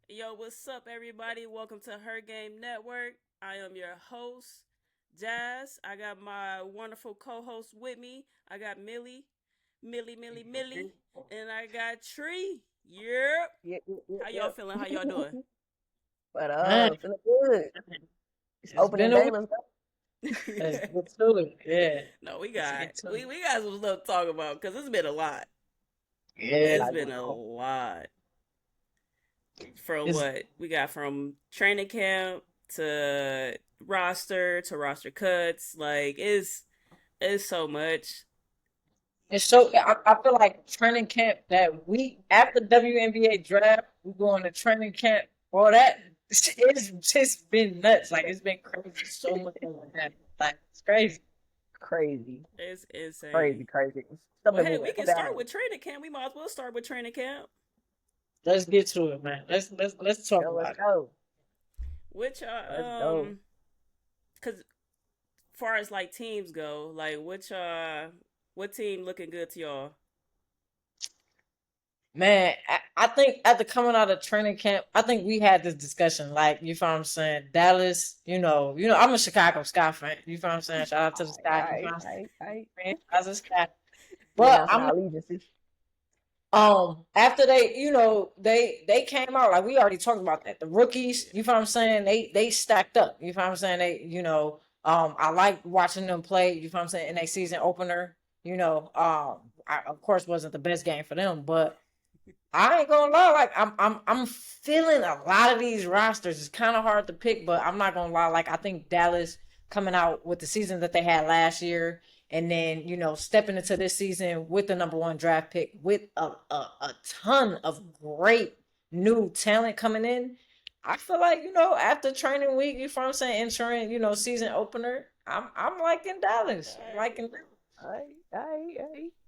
Yo, what's up, everybody? Welcome to Her Game Network. I am your host, Jazz. I got my wonderful co-host with me. I got Millie, and I got Tree. Yep. Yep, yep, yep, How y'all yep. feeling? How y'all doing? But Man, feeling good. It's it's opening been a day. week. Let's go. Let's get to it. Yeah. No, we Let's got get to we it. we got some stuff to talk about because it's been a lot. Yeah. It's Like, been a lot. From It's what we got from training camp to roster cuts. Like it's so much. it's so I feel like training camp that week after WNBA draft, we go on the training camp. Well that it's just been nuts. Like it's been crazy. So much going on. Like it's crazy. crazy, It's crazy, insane. crazy. Well, Something hey, moving we up and can start down. with training camp. We might as well start with training camp. Let's get to it, man. Let's talk Let's about it. go. Which Let's go. cause far as like teams go, like what team looking good to y'all? Man, I think after coming out of training camp, I think we had this discussion. Like, you feel what I'm saying? Dallas, I'm a Chicago Sky fan. You feel what I'm saying? Shout out to the Sky. You feel what I'm I. saying? As a Sky. We But announcing I'm our allegiances. after they came out, like we already talked about that. The rookies, you feel what I'm saying? They stacked up. You feel what I'm saying? I like watching them play, you feel what I'm saying, in a season opener. I of course wasn't the best game for them, but I ain't gonna lie, like I'm feeling a lot of these rosters. It's kind of hard to pick, but I'm not gonna lie. Like I think Dallas coming out with the season that they had last year, and then stepping into this season with the number one draft pick, with a ton of great new talent coming in. I feel like after training week, you know what I'm saying, entering season opener, I'm liking Dallas, All right, liking. I. all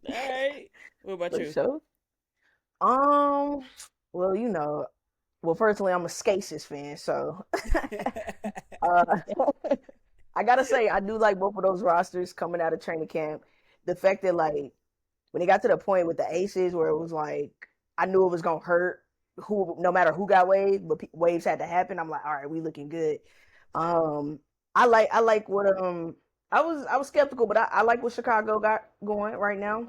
right. What about For you? sure. Um. Well, well, personally, I'm a Scaces fan, so uh, I gotta say I do like both of those rosters coming out of training camp. The fact that like when it got to the point with the Aces where it was like I knew it was gonna hurt who no matter who got waived, but waves had to happen. I'm like, all right, we looking good. Um, I like what I was skeptical, but I like what Chicago got going right now.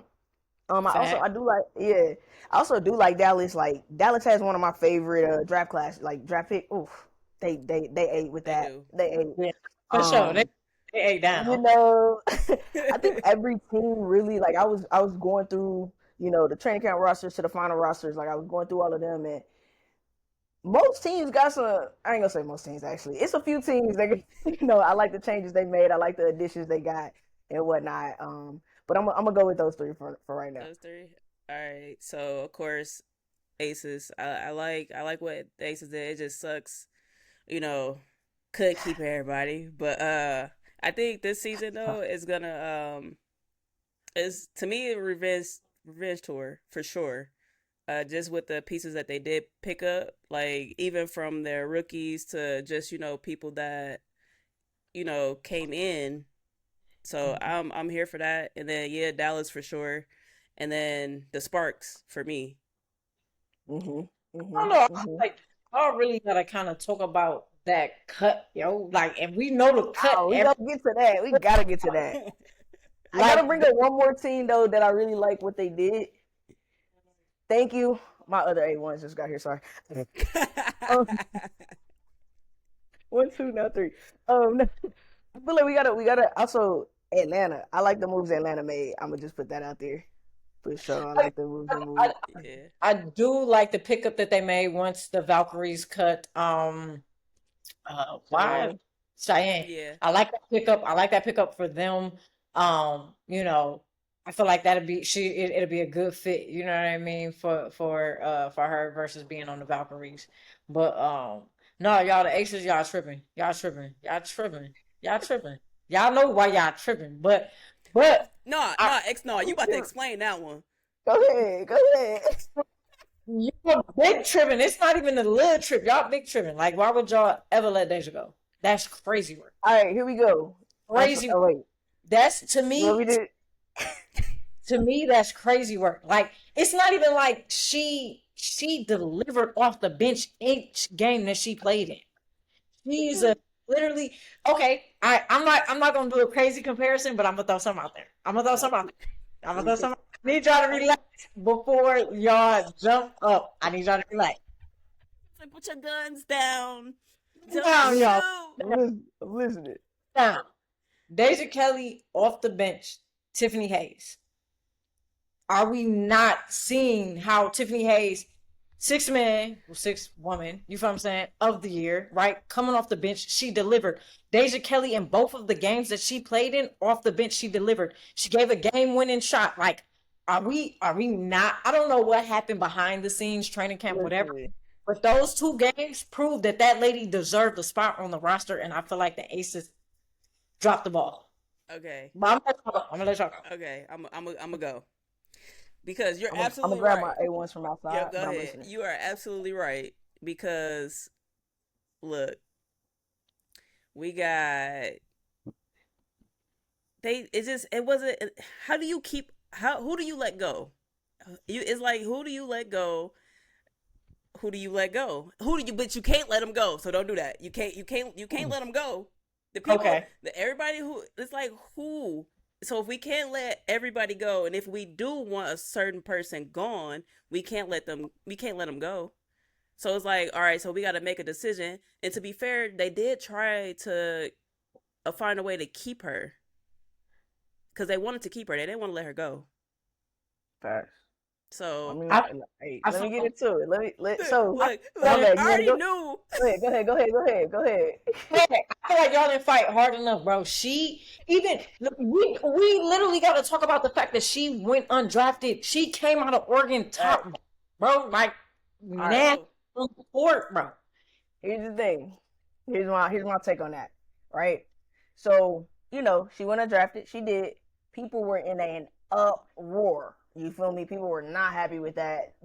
Fact. I do like I also do like Dallas. Like Dallas has one of my favorite draft class like draft pick. Oof, they ate with They that. do. They ate. Yeah, for sure. They Um, they ate you down. know, I think every team really like I was going through the training camp rosters to the final rosters. Like I was going through all of them, and most teams got some. I ain't gonna say most teams actually. It's a few teams that I like the changes they made. I like the additions they got and whatnot. But I'm gonna go with those three for right now. Those three. All right. So of course, Aces. I like what the Aces did. It just sucks. You know, could keep everybody, but I think this season though is gonna is to me a revenge tour for sure. Just with the pieces that they did pick up, like even from their rookies to just people that came in. So I'm here for that, and then yeah, Dallas for sure, and then the Sparks for me. Mhm. I don't Mhm. know. Mhm. Like, I really gotta kind of talk about that cut, yo. Like, and we know the cut. Oh, we gotta get to that. We gotta get to that. I gotta Like, bring up one more team though that I really like what they did. Thank you. My other A1s just got here. Sorry. Um, one, two, now three. No, I feel like we gotta also Atlanta. I like the moves Atlanta made. I'm gonna just put that out there for sure. I I, like the moves they I, moved. Yeah, I do like the pickup that they made once the Valkyries cut. Why Cheyenne. Cheyenne? yeah. I like that pickup. I like that pickup for them. Um, you know, I feel like it'll be a good fit. You know what I mean for her versus being on the Valkyries. But no, y'all the Aces, y'all tripping, y'all tripping. Y'all know why y'all tripping, but No, I no, X, no. You about to explain that one. Go ahead. Go ahead. y'all big tripping. It's not even a little trip. Y'all big tripping. Like, why would y'all ever let Deja go? That's crazy work. All right, here we go. Crazy. Oh wait, That's what we did? to me that's crazy work. Like it's not even like she delivered off the bench each game that she played in. She's a literally okay. I'm not gonna do a crazy comparison, but I'm gonna throw something out there. I'm gonna throw something out there. I'm gonna throw something. I need y'all to relax before y'all jump up. I need y'all to relax. Like, put your guns down. Don't Down, y'all. shoot. I'm listening. Down. Deja Kelly off the bench. Tiffany Hayes. Are we not seeing how Tiffany Hayes, 6 man, well, 6 woman, you feel what I'm saying, of the year, right? Coming off the bench, she delivered. Deja Kelly in both of the games that she played in, off the bench, she delivered. She gave a game-winning shot. Like, are we not? I don't know what happened behind the scenes, training camp, whatever. Listen, But those 2 games proved that lady deserved a spot on the roster, and I feel like the Aces dropped the ball. Okay. But I'm gonna let y'all go. Okay. I'm gonna go because you're I'm gonna absolutely grab right. my A1s from outside, Yep. Go but I'm ahead. listening. You are absolutely right because look, we got they. It just it wasn't. How do you keep? Who do you let go? It's like who do you let go? Who do you let go? Who do you? But you can't let them go. So don't do that. You can't let them go. The people, Okay. everybody who it's like who. So if we can't let everybody go, and if we do want a certain person gone, we can't let them. We can't let them go. So it's like, all right. So we got to make a decision. And to be fair, they did try to find a way to keep her because they wanted to keep her. They didn't want to let her go. Facts. I So mean, I, hey, I let me feel get into it. So look, my I bad. You wanna already go? knew. Go ahead. I feel like y'all didn't fight hard enough, bro. She even we literally got to talk about the fact that she went undrafted. She came out of Oregon top, bro. Like All right. national support, bro. Here's the thing. Here's my take on that. Right. So she went undrafted. She did. People were in an uproar. You feel me? People were not happy with that.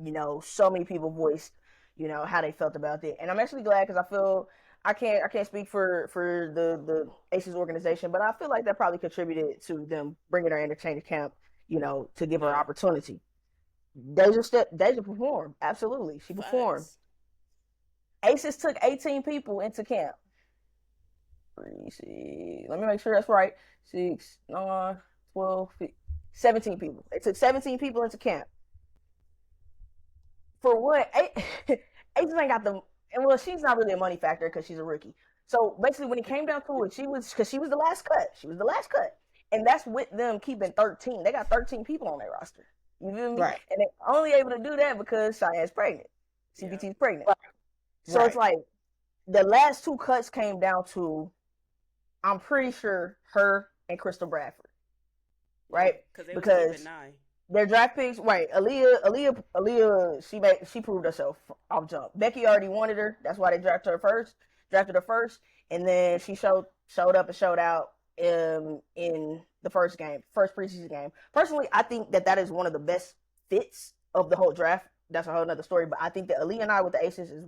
So many people voiced, how they felt about it. And I'm actually glad because I feel I can't speak for the Aces organization, but I feel like that probably contributed to them bringing her into training camp, to give her Yeah. opportunity. Deja performed. Absolutely. She performed. Facts. Aces took 18 people into camp. Let me make sure that's right. 6, 9, 12, 17 people. They took 17 people into camp. For what? Aces ain't got the. And well, she's not really a money factor because she's a rookie. So basically, when it came down to it, she was the last cut. She was the last cut, and that's with them keeping 13. They got 13 people on their roster. You feel me? Right. And they're only able to do that because Cheyenne's pregnant. CPT's pregnant. Right. So Right. it's like the last 2 cuts came down to, I'm pretty sure, her and Crystal Bradford, right? Because they Because was keeping 9. their draft picks, right? Aaliyah, she proved herself off jump. Becky already wanted her, that's why they drafted her first, and then she showed up and showed out in the first preseason game. Personally, I think that is one of the best fits of the whole draft. That's a whole nother story, but I think that Aaliyah and I with the Aces is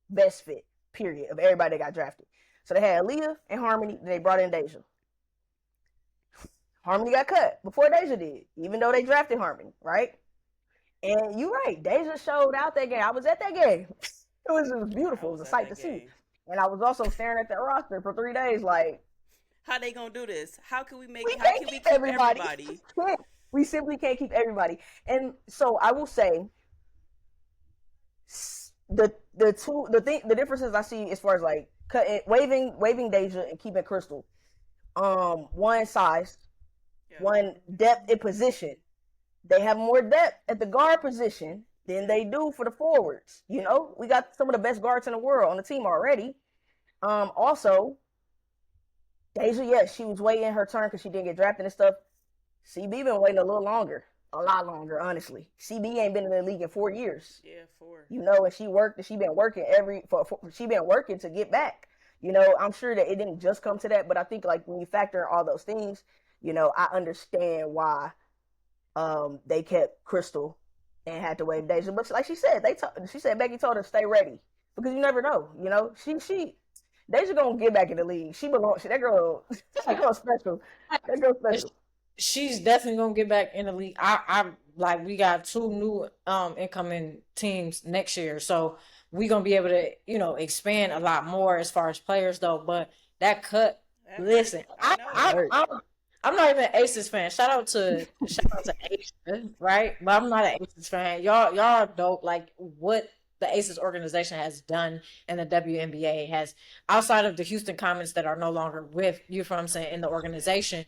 best fit, period, of everybody that got drafted. So they had Aaliyah and Harmony, then they brought in Deja. Harmony got cut before Deja did, even though they drafted Harmony, right? And you're right, Deja showed out that game. I was at that game. It was beautiful. It was a sight to see. And I was also staring at their roster for 3 days, like, how they gonna do this? How can we keep everybody? We simply can't keep everybody. And so I will say, the differences I see as far as like waving Deja and keeping Crystal. One size, one depth in position. They have more depth at the guard position than they do for the forwards. We got some of the best guards in the world on the team already. Also, Deja, yes, she was waiting her turn because she didn't get drafted and stuff. CB been waiting a lot longer, honestly. CB ain't been in the league in 4 years. Yeah, 4. And she been working she been working to get back. I'm sure that it didn't just come to that, but I think like when you factor in all those things, I understand why they kept Crystal and had to waive Deja. But like she said, she said Becky told her stay ready because you never know. Deja gonna get back in the league. She belongs. That girl special. That girl special. She's definitely gonna get back in the league. I like we got two new incoming teams next year, so we gonna be able to expand a lot more as far as players though. But that cut, That hurt. listen, I It know. hurt. I'm not even an Aces fan. Shout out to Asia, right? But I'm not an Aces fan. Y'all are dope. Like what the Aces organization has done in the WNBA has, outside of the Houston Comets that are no longer with you, from I'm saying in the organization,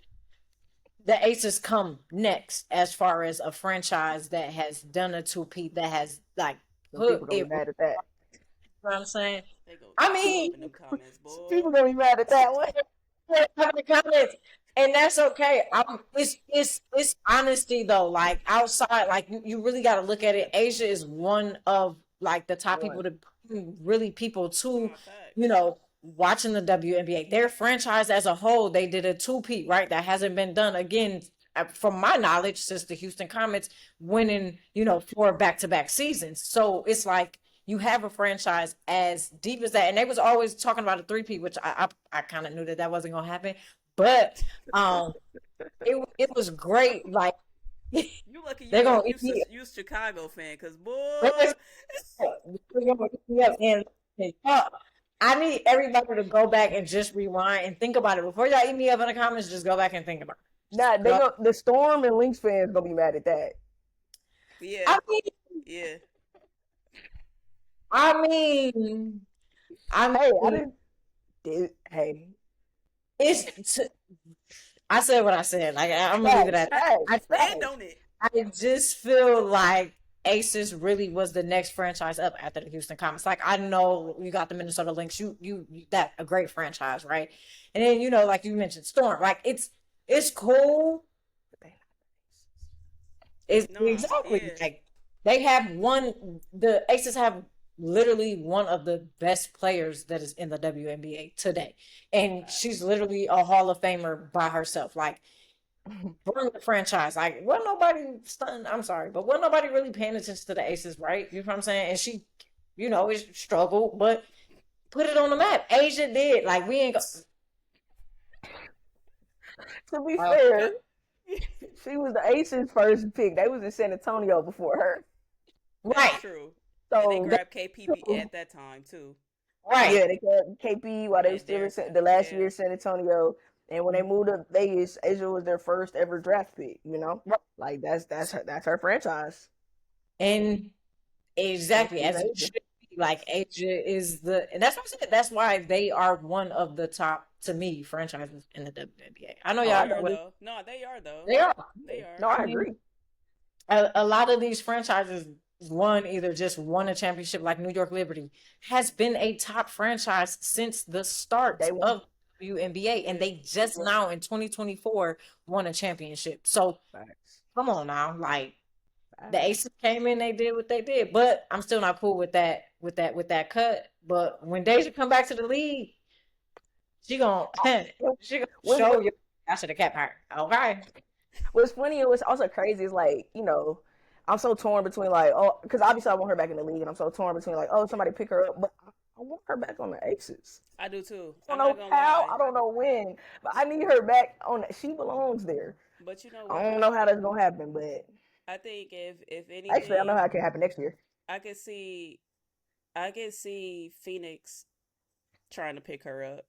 the Aces come next as far as a franchise that has done a two-peat that has like Some put people gonna it. be You know mad at that. what I'm saying? They gonna I eat you mean, up in them comments, boy. People gonna be mad at that one. the comments, and that's okay. It's honesty though. Like outside, like you really got to look at it. Asia is one of like the top One. people to really people to Nah, you facts. know watching the WNBA. Their franchise as a whole, they did a two-peat, right? That hasn't been done again. From my knowledge, since the Houston Comets winning, 4 back-to-back seasons. So it's like you have a franchise as deep as that, and they was always talking about a three-peat, which I kind of knew that wasn't gonna happen, but um, it was great. Like You lucky they're you a gonna eat Houston, me you Chicago fan, cause up. boy, They're gonna eat me up. And I need everybody to go back and just rewind and think about it before y'all eat me up in the comments. Just go back and think about it. Nah, Go. the Storm and Lynx fans gonna be mad at that. yeah, I mean, yeah. I mean, I Hey, I mean, didn't. Hey, it's. I said what I said. Like I'm gonna leave it facts, at that. facts, Stand facts. on it. I just feel like Aces really was the next franchise up after the Houston Comets. Like I know you got the Minnesota Lynx, you that a great franchise, right? And then like you mentioned, Storm. Like it's cool. It's Nah, exactly yeah, like they have one. The Aces have literally one of the best players that is in the WNBA today, and she's facts. literally a Hall of Famer by herself. Like bring the franchise. Like, wasn't nobody stunned. I'm sorry, but wasn't nobody really paying attention to the Aces, right? You know what I'm saying? And she, is struggled, but put it on the map. Asia did. Like, we ain't go. To be Uh, fair, she was the Aces' first pick. They was in San Antonio before her. That's right, true. And they So that, grabbed KPP at that time too. right. yeah, they got KP while they were And still in Derica, the last year yeah, in San Antonio. And when they moved to Vegas, Asia was their first ever draft pick. Like that's her franchise. And And exactly she's as it Asia. should be. Like, Asia is and that's what I said. That's why they are one of the top, to me, franchises in the WNBA. I know Oh, they I y'all are know know. it. though. No, they are though. They are. They are. No, I I mean, agree. a lot of these franchises either just won a championship, like New York Liberty has been a top franchise since the start Day one. of WNBA, and Yeah, they just now in 2024 won a championship. So Facts. come on now, like the Facts. Aces came in, they did what they did, but I'm still not cool with that cut. But when Deja come back to the league, she gonna she gonna What's, show you. I should have kept her. Okay. what's funny and what's also crazy is like, I'm so torn between like, oh, because obviously I want her back in the league, and I'm so torn between like, oh, somebody pick her up, but I want her back on the Aces. I do too. I I'm don't not know gonna how, lie. I don't know when, but I need her back on. She belongs there. But you know I what? don't know how that's gonna happen, but I think if actually, I know anything, how it can happen next year. I could see I could see Phoenix trying to pick her up.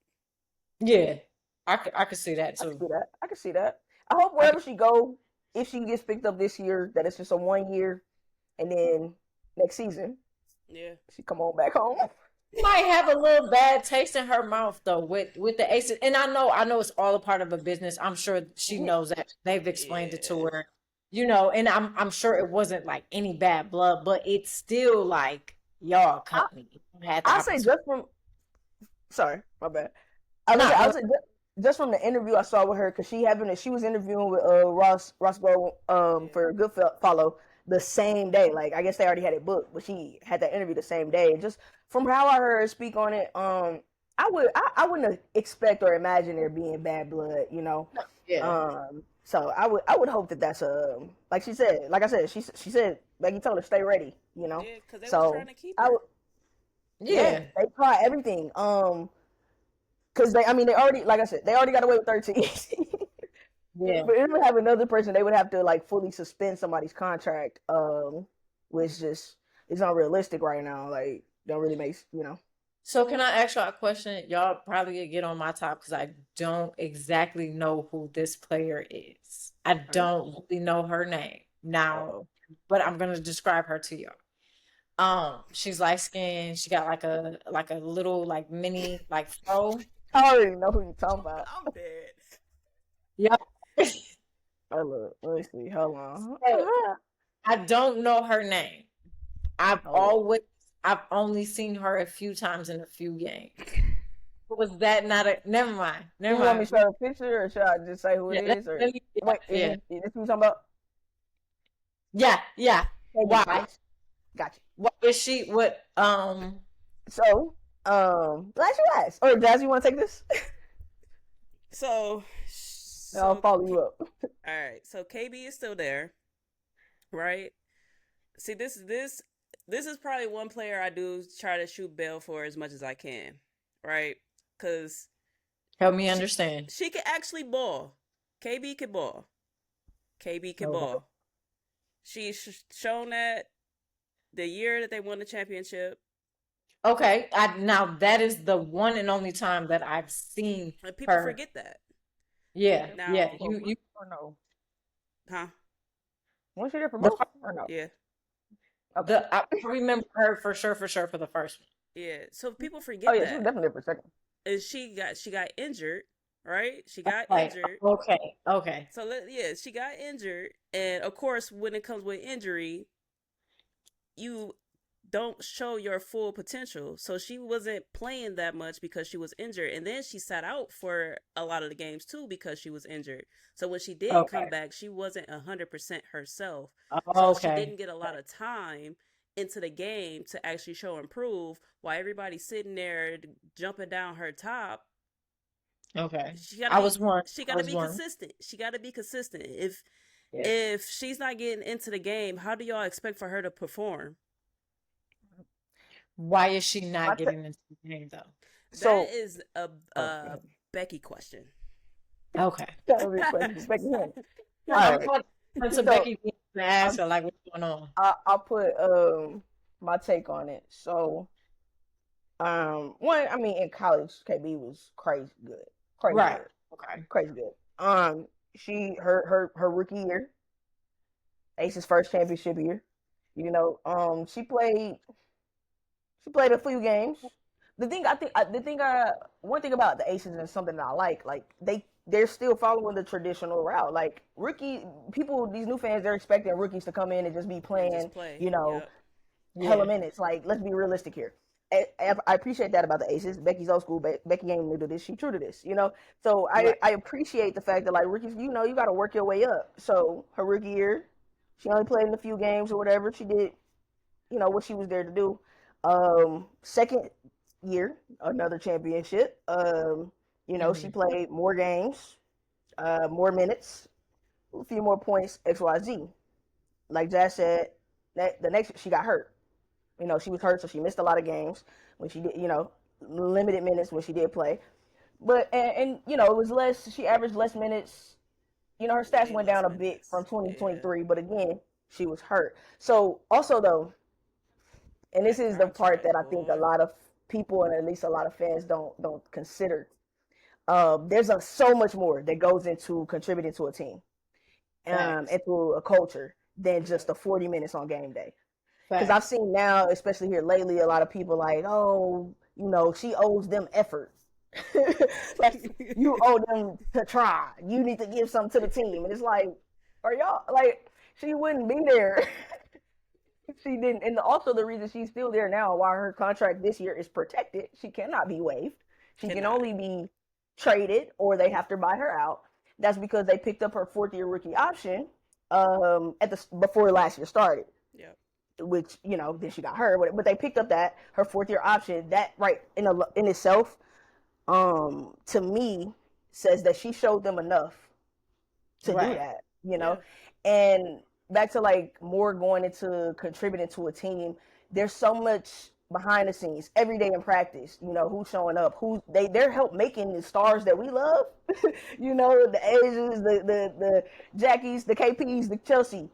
Yeah, I could see that I can too. see that. I can see that. I hope I wherever she go, if she gets picked up this year, that it's just a 1 year, and then next season Yeah. she come on back home. might have a little bad taste in her mouth though with the Aces, and I know it's all a part of a business. I'm sure she knows that. They've explained it to Yeah. her, and I'm sure it wasn't like any bad blood, but it's still like y'all I company had the I say opportunity. just from sorry, my bad. I was Nah, gonna say, I go was just from the interview I saw with her because she was interviewing with Ross Go Yeah. for Good Follow the same day. Like I guess they already had it booked, but she had that interview the same day. And just from how I heard her speak on it, I wouldn't expect or imagine there being bad blood, yeah. So I would hope that that's like she said, like I said, she said like you told her stay ready, Yeah, because they was trying So to keep I her. would yeah, Yeah. they try everything. Because they already, like I said, they already got away with 13. Yeah. But if we have another person, they would have to like fully suspend somebody's contract, which just is unrealistic right now. Like, don't really make So can I ask y'all a question? Y'all probably get on my top because I don't exactly know who this player is. I Right. don't really know her name now, Uh-oh. but I'm gonna describe her to y'all. She's light skinned. She got like a little like mini like fro. I already know who you're talking about. I'm dead. Yeah. Oh, look, let me see. Hold on. So, I don't know her name. I've Hold on. always I've only seen her a few times in a few games. Was that not a never mind. Do Never you want me to mind. show a picture or should I just say who it Yeah, is? Or yeah, wait, yeah. is this who you're talking about? Yeah, yeah. KB, Why? right? Gotcha. What is she what So, glad you asked. Or Jazz, you want to take this? So, I'll so follow you up. all right. So KB is still there, right? See, this is probably one player I do try to shoot bail for as much as I can, right? Because help me she understand? she can actually ball. KB can ball. KB can Okay. ball. She's shown that the year that they won the championship, Okay. I now that is the one and only time that I've seen and people her. forget that. Yeah, yeah. Now, You Or no? huh? Was she there for the both? Or no? Yeah, Okay. the I remember her for sure for the first one. yeah. So people Oh forget yeah, she was that. definitely there for a second. And she got injured, right? She got Okay. injured. Okay. Okay. So yeah, she got injured, and of course, when it comes with injury, you don't show your full potential. So she wasn't playing that much because she was injured, and then she sat out for a lot of the games too because she was injured. So when she did come Okay. back, she wasn't 100% herself. So she Okay. didn't get a lot of time into the game to actually show and prove. While everybody's sitting there jumping down her top, Okay. she got to I be was one. she I got to was be one. consistent. She got to be consistent. Yeah. If she's not getting into the game, how do y'all expect for her to perform? Why is she My not t- getting into the game though? That so, is oh, a Becky question. Okay. that was a question. Becky Hill. No, All I'm right. going to So Becky and ask I'm, her like what's going on. I'll put my take on it. So one, I mean, in college, KB was crazy Right. good, Okay. crazy good. She her rookie year, Ace's first championship year. You know, she played a few games. One thing about the Aces and something that I like they're still following the traditional route. Like rookie people, these new fans, they're expecting rookies to come in and just be And just playing, play. you know, Yep. hella Yeah. minutes. Like, let's be realistic here. I appreciate that about the Aces. Becky's old school. Becky ain't new to this. She true to this. You know. So Right. I appreciate the fact that like rookies, you got to work your way up. So her rookie year, she only played in a few games or whatever. She did, what she was there to do. Second year, another championship. She Hmm. played more games, more minutes, a few more points. XYZ. Like Jazz said, the next she got hurt. She was hurt, so she missed a lot of games when she did. Limited minutes when she did play. But and it was less. She averaged less minutes. Her stats Way went less down a bit from minutes. Yeah. 2023. But again, she was hurt. So also though, and this That is the part contract, that I think a boy. lot of people and at least a lot of fans don't consider. There's so much more that goes into contributing to a team, Facts. and to a culture than just Yep. the 40 minutes on game day. Because I've Facts. seen now, especially here lately, a lot of people like, oh, she owes them effort. Like, you owe them to try. You need to give something to the team. And it's like, are y'all like, she wouldn't be there. She didn't. And also the reason she's still there now, while her contract this year is protected, she cannot be waived. She can Cannot. only be traded, or they have to buy her out. That's because they picked up her fourth year rookie option at the before last year started, Yep. which then she got hurt, but they picked up that her fourth year option. That right in itself, to me, says that she showed them enough to do Right. that. Yeah. And back to like more going into contributing to a team, there's so much behind the scenes every day in practice. You know, who's showing up, they're help making the stars that we love. You know, the Asians, the Jackies, the KPs, the Chelsea.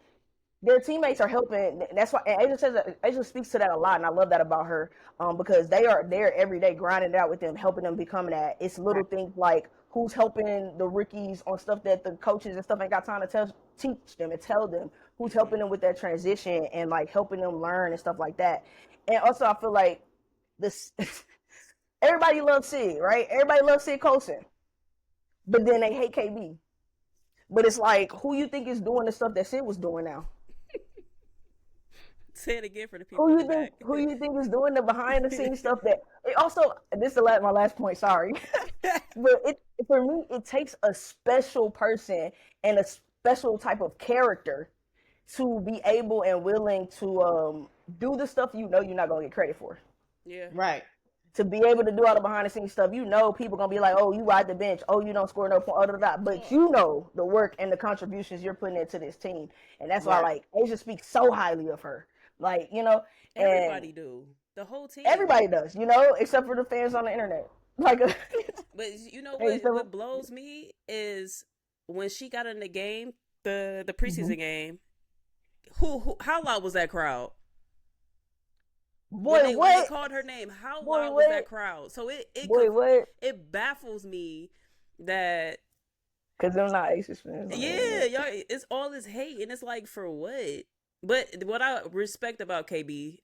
Their teammates are helping. That's why and Asia speaks to that a lot, and I love that about her. Because they are there every day grinding it out with them, helping them become that. It's little things like who's helping the rookies on stuff that the coaches and stuff ain't got time to teach them and tell them. Who's helping them with that transition and like helping them learn and stuff like that. And also, I feel like this. Everybody loves Sid, right? Everybody loves Sid Colson, but then they hate KB. But it's like, who you think is doing the stuff that Sid was doing now? Say it again for the people in the back. Who you think is doing the behind the scenes stuff that it also this is my last point, sorry. But for me it takes a special person and a special type of character to be able and willing to do the stuff you know you're not gonna get credit for. Yeah. Right. To be able to do all the behind the scenes stuff, you know, people gonna be like, "Oh, you ride the bench. Oh, you don't score no point." But you know the work and the contributions you're putting into this team, and that's why like Asia speaks so highly of her. Like, you know, everybody do. The whole team. Everybody does, you know, except for the fans on the internet. Like, but you know what blows me is when she got in the game, the preseason game. How loud was that crowd? Boy, when they called her name, how loud was that crowd? So it baffles me that because they're not Aces fans. Yeah, y'all, it's all this hate, and it's like, for what? But what I respect about KB,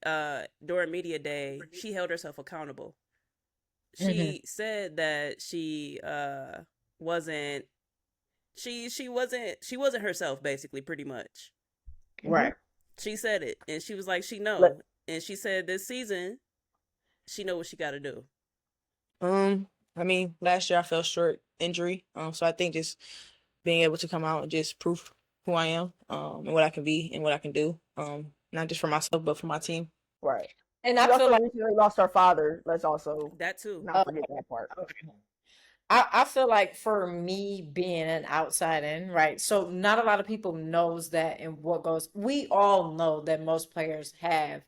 during media day, she held herself accountable. She said that she wasn't herself, basically, pretty much. Right. She said it, and she was like, and she said this season, she know what she got to do. I mean, last year I fell short injury. So I think just being able to come out and just prove who I am, and what I can be and what I can do. Not just for myself, but for my team. Right. And I feel like she lost her father. Let's also that too. Not forget that part. Okay. I feel like for me being an outside in, right? So not a lot of people knows that and what goes. We all know that most players have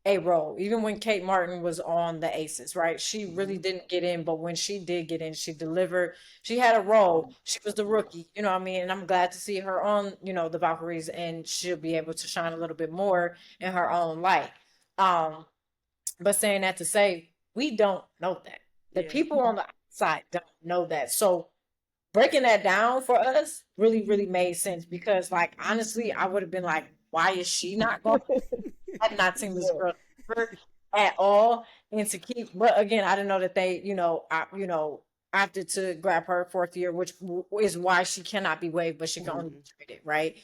a role. Even when Kate Martin was on the Aces, right? She really didn't get in, but when she did get in, she delivered. She had a role. She was the rookie, you know what I mean? And I'm glad to see her on, you know, the Valkyries, and she'll be able to shine a little bit more in her own light. But saying that to say, we don't know that. The people on the outside don't know that. So breaking that down for us really, really made sense, because, like, honestly, I would have been like, why is she not going? I've not seen this girl at all. And to keep, but again, I didn't know that they, opted to grab her fourth year, which is why she cannot be waived, but she can only be traded, right?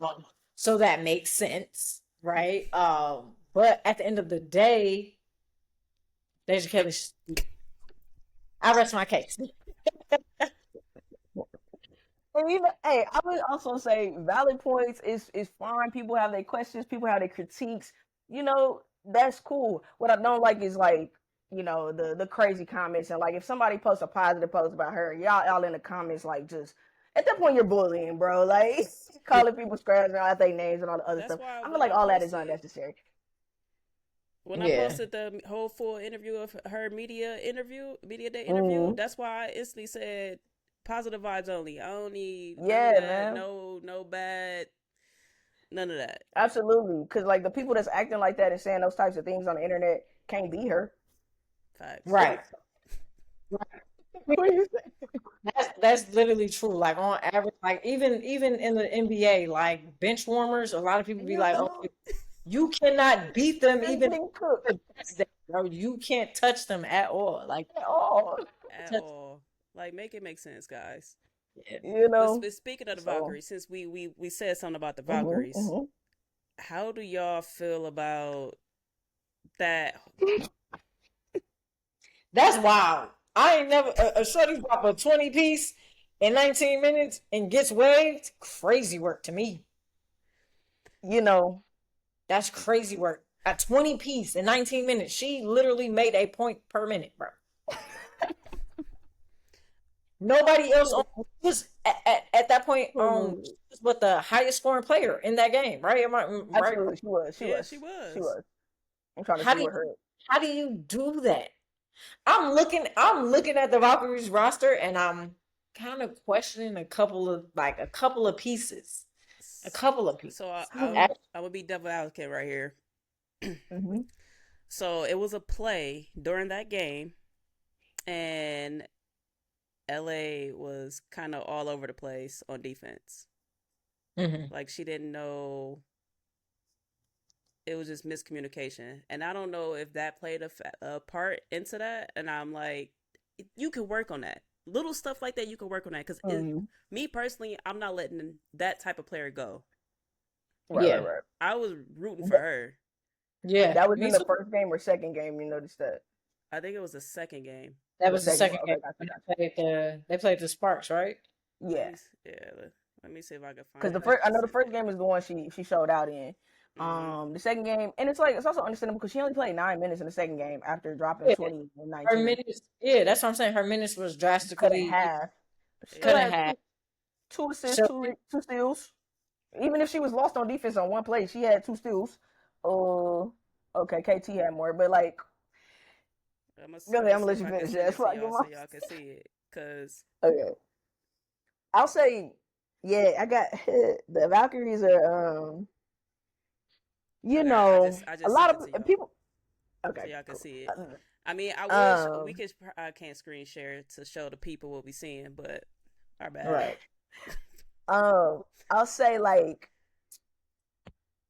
Right. So that makes sense, right? But at the end of the day, Deja Kelly, I rest my case. And even, hey, I would also say valid points is fine. People have their questions, people have their critiques. You know, that's cool. What I don't like is, like, you know, the crazy comments, and like if somebody posts a positive post about her, y'all in the comments, like, just at that point you're bullying, bro. Like calling people scraps and all their names and all the other stuff. I feel like all that is unnecessary. When I posted the whole full interview of her media day interview, that's why I instantly said positive vibes only. I don't need man. No bad, none of that. Absolutely, because like the people that's acting like that and saying those types of things on the internet can't be her. Facts. Right. What are you saying? That's literally true. Like on average, like even in the NBA, like bench warmers, a lot of people be like, "Oh, you cannot beat them even bro. You can't touch them at all. Like at all. Like, make it make sense, guys. Yeah. You know. But speaking of the Valkyries, since we said something about the Valkyries, how do y'all feel about that? That's wild. I ain't never a shorty drop a 20 piece in 19 minutes and gets waived. Crazy work to me. You know, that's crazy work. A 20 piece in 19 minutes. She literally made a point per minute, bro. Nobody else was at that point was what the highest scoring player in that game, right? Absolutely, she was. She was. I'm trying to see what her. How do you do that? I'm looking at the Valkyries roster and I'm kind of questioning a couple of pieces. A couple of pieces. So So, I would be devil advocate right here. mm-hmm. So it was a play during that game, and LA was kind of all over the place on defense. Mhm. Like she didn't know. It was just miscommunication, and I don't know if that played a part into that. And I'm like, you can work on that. Little stuff like that, you can work on that. Because me personally, I'm not letting that type of player go. Right, Yeah. right. I was rooting for her. Yeah. That was Me in the too. first game or second game. You noticed that I think it was the second game. That the was the second second one. game. Okay, gotcha, They played the Sparks, right? yeah. Let me see if I can Because find the the first, I know the first specific. game is the one she showed out in. The second game, and it's like it's also understandable because she only played 9 minutes in the second game after dropping Yeah. 20 and Her 19. minutes, yeah, that's what I'm saying. Her minutes was Cut in drastically half. Still cut in Yeah. had half. two assists, So two steals. Even if she was lost on defense on one play, she had 2 steals. Okay, KT had more, but like, I'm really, gonna I'm gonna see let if you I can finish send that. it to Before I y'all get so my y'all can see it. Cause okay. I'll say, yeah, I got the Valkyries are I a just lot sent it to of y'all people. so Okay, y'all can cool. see it. I mean, I wish we Um, could. I can't screen share to show the people what we seeing, but our bad. right. I'll say like,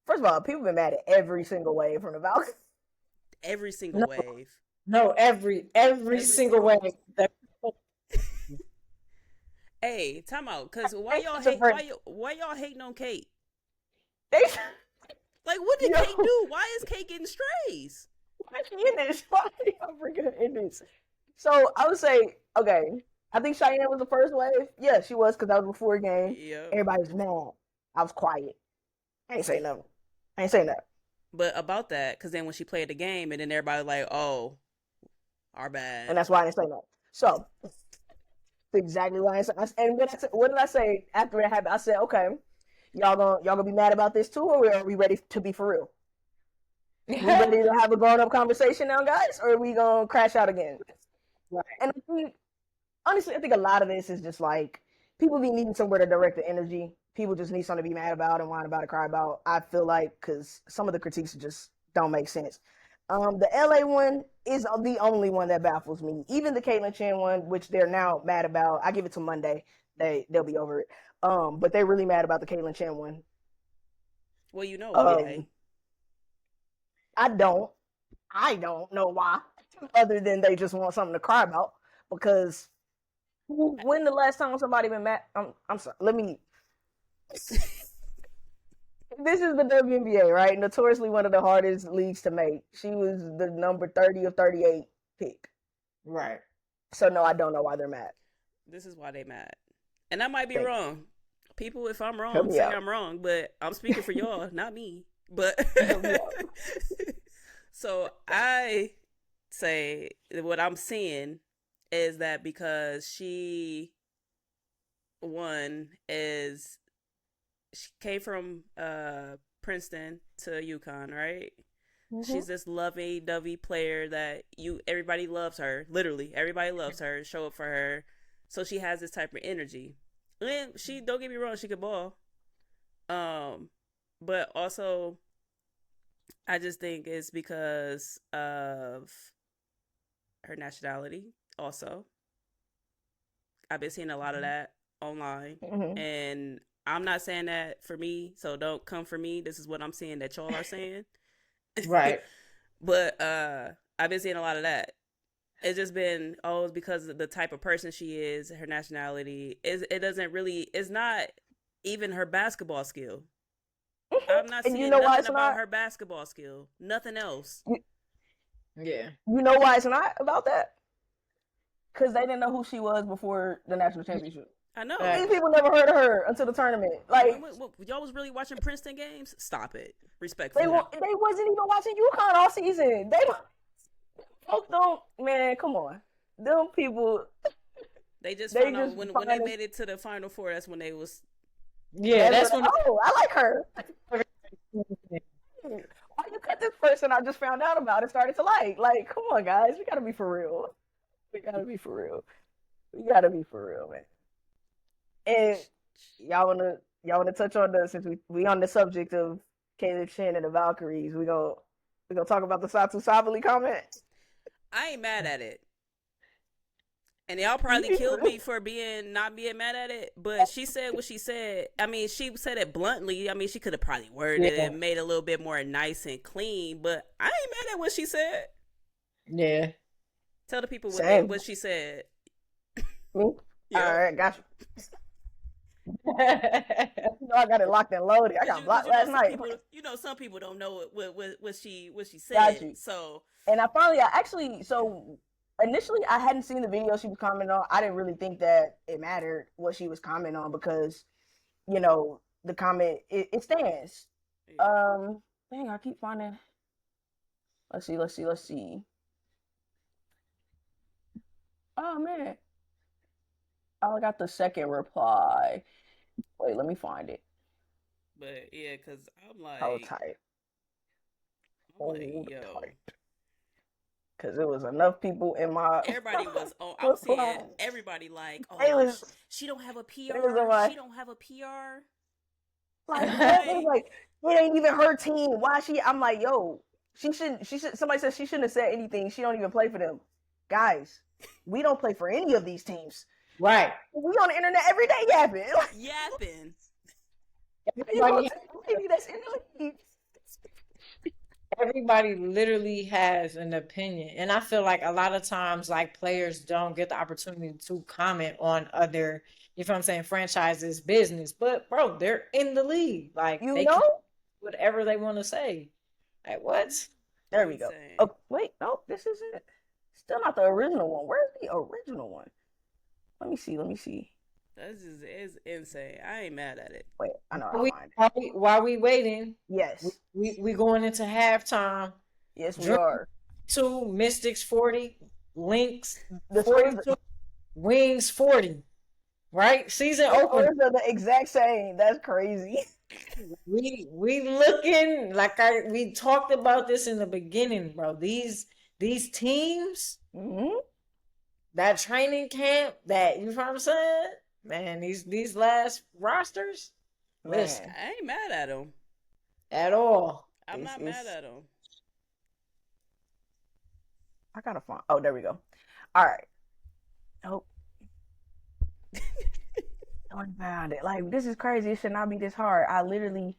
first of all, people been mad at every single wave from the Valkyries. Every single No, wave. no, every single way. That, Hey, time out. Cause why They y'all should the hate? first. Why y'all hating on Kate? They Like, what did Kate yo, do? Why is Kate getting strays? why is she in this? Why y'all freaking in this? So I would say, okay, I think Cheyenne was the first wave. Yeah, she was because that was before a game. Yep. Everybody was mad. I was quiet. I ain't say nothing. I ain't say nothing. But about that, cause then when she played the game, and then everybody was like, oh, our bad. And that's why I didn't say nothing. So that's exactly why I said. And what did I say after it happened? I said, okay, y'all gonna be mad about this too, or are we ready to be for real? We ready to have a grown up conversation now, guys, or are we gonna crash out again? right. And honestly, I think a lot of this is just like people be needing somewhere to direct the energy. People just need something to be mad about and whine about and cry about. I feel like because some of the critiques just don't make sense. The LA one is the only one that baffles me. Even the Caitlyn Chen one, which they're now mad about, I give it to Monday. They'll be over it. But they're really mad about the Caitlyn Chen one. Well, you know Um, why. I don't. I don't know why, other than they just want something to cry about. Because when the last time somebody been mad? I'm sorry. Let me. This is the WNBA, right? Notoriously one of the hardest leagues to make. She was the number 30 or 38 pick. Right. So no, I don't know why they're mad. This is why they mad. And I might be Thank you. wrong. People, if I'm Help wrong, me say out. I'm wrong. But I'm speaking for y'all, not me. But Help me out. so I say what I'm seeing is that because she came from Princeton to UConn, right? She's this lovey-dovey player that everybody loves her. Literally, everybody loves her. Show up for her, so she has this type of energy. And she, don't get me wrong, she could ball. But also, I just think it's because of her nationality. Also, I've been seeing a lot of that online, Mm-hmm. and I'm not saying that for me, so don't come for me. This is what I'm seeing that y'all are saying. Right. But I've been seeing a lot of that. It's just been it's because of the type of person she is, her nationality. It doesn't really. It's not even her basketball skill. I'm not And you seeing know why nothing it's about not? her basketball skill. Nothing else. Yeah. You know why it's not about that? Because they didn't know who she was before the national championship. I know. These Facts. people never heard of her until the tournament. Like Y'all was really watching Princeton games? Stop it, they respectfully. wasn't even watching UConn all season. They folks don't, man. Come on, them people. They just They found out just when they find made it to the Final Four. That's when they was. Yeah, that's when I like her. Why you that this person I just found out about and started to like. Like, come on, guys, we gotta be for real. We gotta be for real. We gotta be for real, man. And y'all wanna touch on the since we on the subject of Caleb Shin and the Valkyries, we gonna talk about the Satu Sabali comment. I ain't mad at it. And y'all probably killed me for not being mad at it, but she said what she said. I mean, she said it bluntly. I mean, she could have probably worded it and made it a little bit more nice and clean, but I ain't mad at what she said. Yeah. Tell the people what she said. Me? All right, gotcha. I got it locked and loaded. I got blocked last night. Some people don't know what she said. Got you. So, and initially I hadn't seen the video she was commenting on. I didn't really think that it mattered what she was commenting on because, the comment it stands. Yeah. Dang, I keep finding. Let's see. Oh man. I got the second reply. Wait, let me find it. But yeah, because I'm like, hold tight. Hold tight. Because it was enough people in my. Everybody was on. I was seeing everybody like, she don't have a PR. She don't have a PR. Like, it ain't even her team. Why she? I'm like, yo, she shouldn't. Somebody said she shouldn't have said anything. She don't even play for them, guys. We don't play for any of these teams. Right. We on the internet every day yapping. Yapping. Everybody literally has an opinion. And I feel like a lot of times, like, players don't get the opportunity to comment on other, franchises' business. But, bro, they're in the league. Like, they can whatever they want to say. Like, what? There we go. Oh, wait. No, this isn't. Still not the original one. Where's the original one? Let me see. This is insane. I ain't mad at it. Wait, I know. While we waiting, yes, we going into halftime. Yes, we are. 2 Mystics 40, Lynx 42, Wings 40. Right? Season open. Are the exact same. That's crazy. We looking like we talked about this in the beginning, bro. These teams. Mm-hmm. That training camp, that, you know what I'm saying? Man, these last rosters, listen. I ain't mad at them. At all. I'm not mad at them. I gotta find. Oh, there we go. All right. Oh. I found it. Like, this is crazy. It should not be this hard. I literally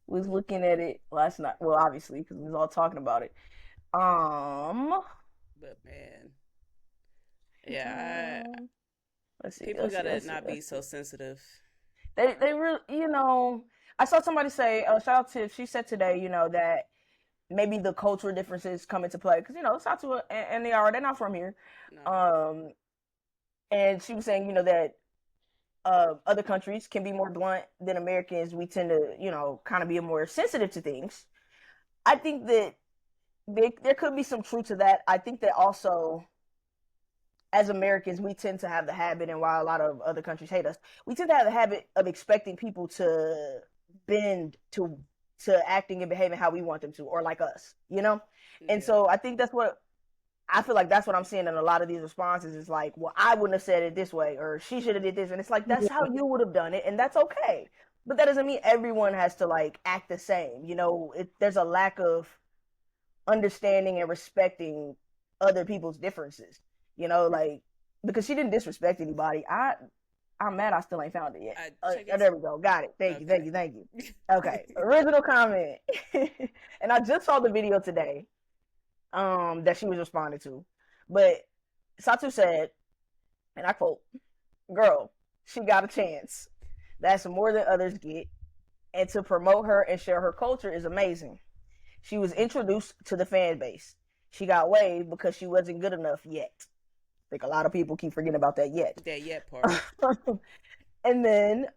was looking at it last night. Well, obviously, because we was all talking about it. But, man. Yeah, let's see. People gotta not be so sensitive. They really, I saw somebody say, shout out to, she said today, that maybe the cultural differences come into play because Satu and they're not from here. No. And she was saying, that other countries can be more blunt than Americans. We tend to, kind of be more sensitive to things. I think that there could be some truth to that. I think that also, as Americans, we tend to have the habit, and while a lot of other countries hate us, we tend to have the habit of expecting people to bend to acting and behaving how we want them to, or like us, Yeah. And so I think I feel like that's what I'm seeing in a lot of these responses is like, well, I wouldn't have said it this way, or she should have did this. And it's like, that's how you would have done it. And that's okay. But that doesn't mean everyone has to like act the same. There's a lack of understanding and respecting other people's differences. Like, because she didn't disrespect anybody. I'm mad I still ain't found it yet. There we go. Got it. Thank you. Okay. Original comment. And I just saw the video today that she was responding to. But Satu said, and I quote, "Girl, she got a chance. That's more than others get. And to promote her and share her culture is amazing. She was introduced to the fan base. She got waved because she wasn't good enough yet." I think a lot of people keep forgetting about that yet. That yet part. And then,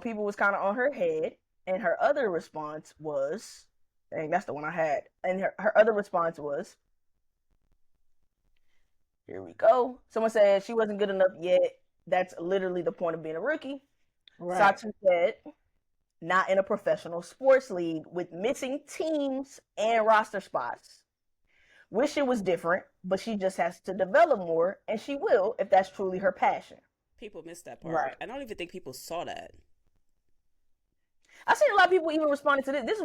people was kind of on her head. And her other response was, dang, that's the one I had. And her other response was, here we go. Someone said she wasn't good enough yet. That's literally the point of being a rookie. Right. Satu said, not in a professional sports league with missing teams and roster spots. Wish it was different, but she just has to develop more, and she will if that's truly her passion. People missed that part. Right. I don't even think people saw that. I seen a lot of people even responding to this.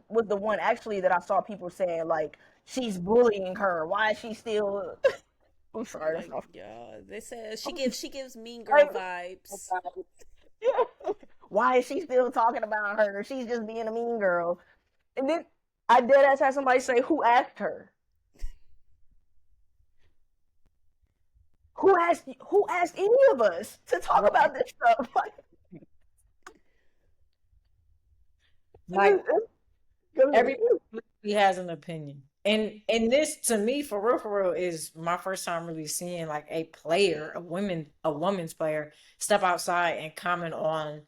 Was the one actually that I saw people saying like she's bullying her. Why is she still? I'm sorry, that's Like, not. yeah, they said she gives mean girl Like, vibes. why is she still talking about her? She's just being a mean girl. And then I dead ass had somebody say, "Who asked her? Who asked any of us to talk Right. about this stuff?" Like everybody Like, has an opinion. And this to me for real is my first time really seeing like a player, a woman's player step outside and comment on,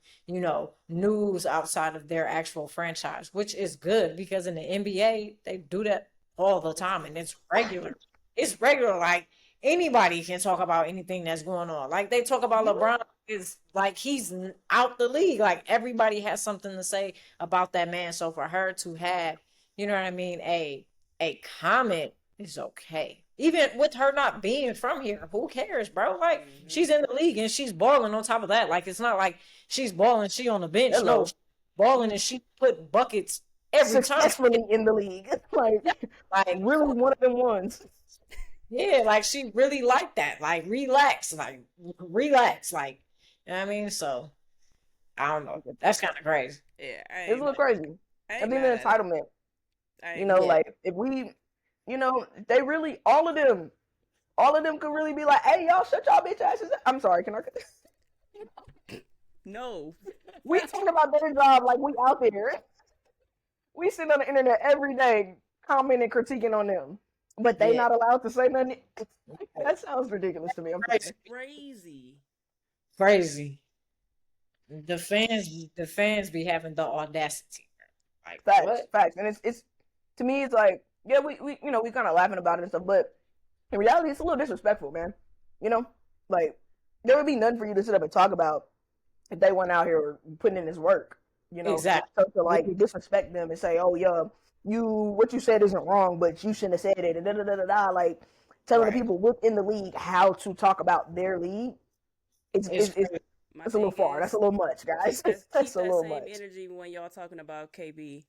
news outside of their actual franchise, which is good because in the NBA they do that all the time and it's regular. It's regular like anybody can talk about anything that's going on. Like they talk about LeBron is like he's out the league. Like everybody has something to say about that man. So for her to have, you know what I mean, a comment is okay. Even with her not being from here, who cares, bro? Like Hmm. she's in the league and she's balling on top of that. Like it's not like she's balling, she on the bench. No, hello, she's balling and she put buckets every time. successfully in the league. Like Really one of them ones. yeah, like she really liked that. Like relax, like you know what I mean? So I don't know. That's kind of crazy. Yeah, It's a little crazy. I I ain't think mad the at it. entitlement, I you ain't know, mad. Yeah. like if we, they really, all of them could really be like, "Hey, y'all, shut y'all bitch asses up." I'm sorry, can I? No. We talking about their job like we out there. We sit on the internet every day commenting, critiquing on them, but they Yeah. not allowed to say nothing. That sounds ridiculous to me. I'm Crazy. sorry. Crazy. Crazy. The fans be having the audacity. Like Facts, what? facts, and it's to me, it's like, yeah, we we kind of laughing about it and stuff, but in reality, it's a little disrespectful, man. You know, like there would be nothing for you to sit up and talk about if they weren't out here putting in this work. You know, Exactly. so to like disrespect them and say, "Oh yeah, what you said isn't wrong, but you shouldn't have said it," and da da da da da, like telling the Right. people within the league how to talk about their league. It's It's it's it's, crazy. My it's a little thing far. That's a is little much, guys. keep That's a that little same much. energy when y'all talking about KB.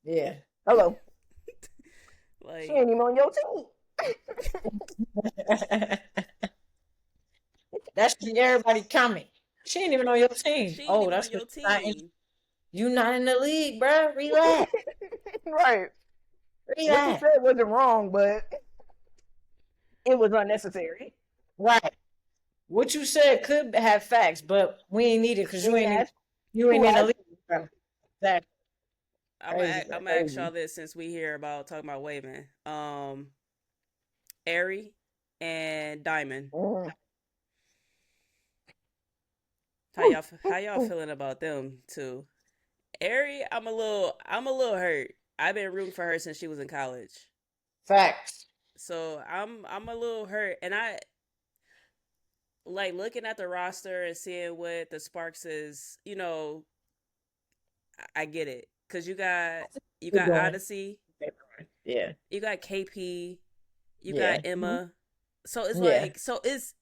Yeah. Hello, she Like ain't even on your team. That's the everybody comment. She ain't even on your team. she ain't Oh, even that's on your because team. you not in the league, bro. Relax. Right. What you Relax. said wasn't wrong, but it was unnecessary. Right. What you said could have facts, but we ain't need it because You ain't asked you ain't who in the asked league, bro. Exactly. Crazy. I'm gonna ask crazy. y'all this since we hear about talking about waving. Airy and Diamond. Mm. How y'all feeling about them too? Ari, I'm a little hurt. I've been rooting for her since she was in college. Facts. So I'm a little hurt, and I like looking at the roster and seeing what the Sparks is. I get it because you got Keep going. Odyssey, Yeah. you got KP, you got Yeah. Emma. So it's Yeah. like it's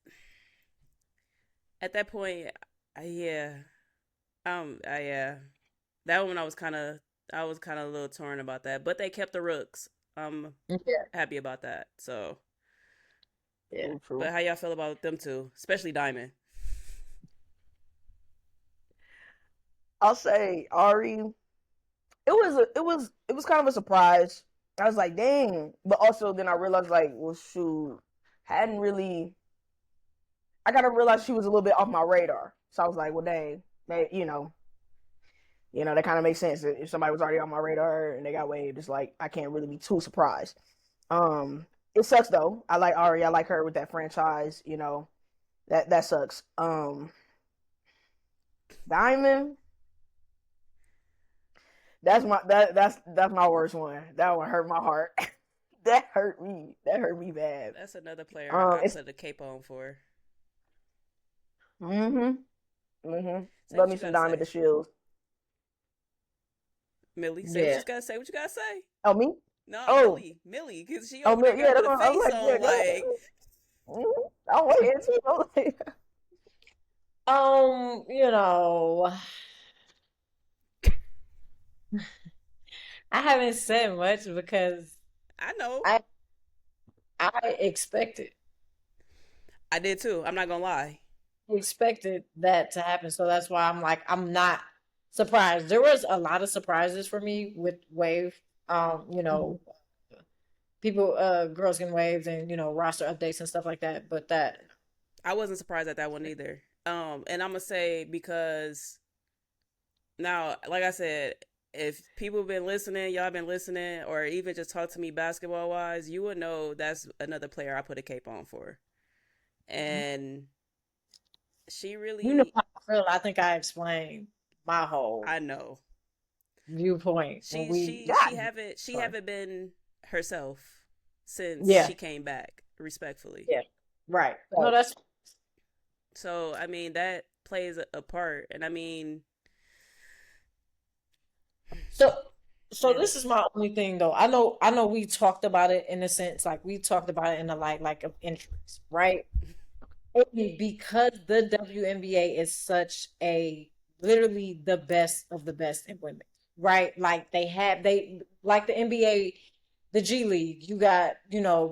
at that point, yeah, yeah. That one I was kind of a little torn about that, but they kept the rooks. I'm Yeah. happy about that. So, Yeah. True, true. but how y'all feel about them two, especially Diamond? I'll say Ari. It was kind of a surprise. I was like, dang, but also then I realized like, well, shoot, hadn't really. I gotta realize she was a little bit off my radar. So I was like, well, dang, that kind of makes sense. If somebody was already on my radar and they got waived, it's like I can't really be too surprised. It sucks though. I like Ari. I like her with that franchise. That sucks. Diamond. That's my worst one. That one hurt my heart. That hurt me. That hurt me bad. That's another player I It's put a cape on for. mm-hmm. Say Love what me you some gotta Diamond the say, Shield. Millie. Say what Yeah. you gotta say. What you gotta say? Oh, me? No, Oh, Millie, because she oh, over there yeah. got That's the what I was face like. Yeah, on. go ahead. Like, I'm waiting too. I'm like, You know, I haven't said much because I know, I I I did too. I'm not gonna lie. expected that to happen. So that's why I'm like, I'm not surprised. There was a lot of surprises for me with Wave. You know, people girls getting waves and, roster updates and stuff like that. But that I wasn't surprised at that one either. And I'm gonna say because now, like I said, if people been listening, y'all been listening, or even just talk to me basketball wise, you would know that's another player I put a cape on for. And she you know really, how I feel. I think I explained my whole I know viewpoint when we God. she Sorry. haven't been herself since yeah, she came back, respectfully. yeah, right. No, So, that's So I mean that plays a part, and I mean, so so man, this is my only thing though. I know we talked about it in a sense, like we talked about it in the like of injuries, right? Because the WNBA is such a literally the best of the best in women, right? Like they like the NBA, the G League, you got,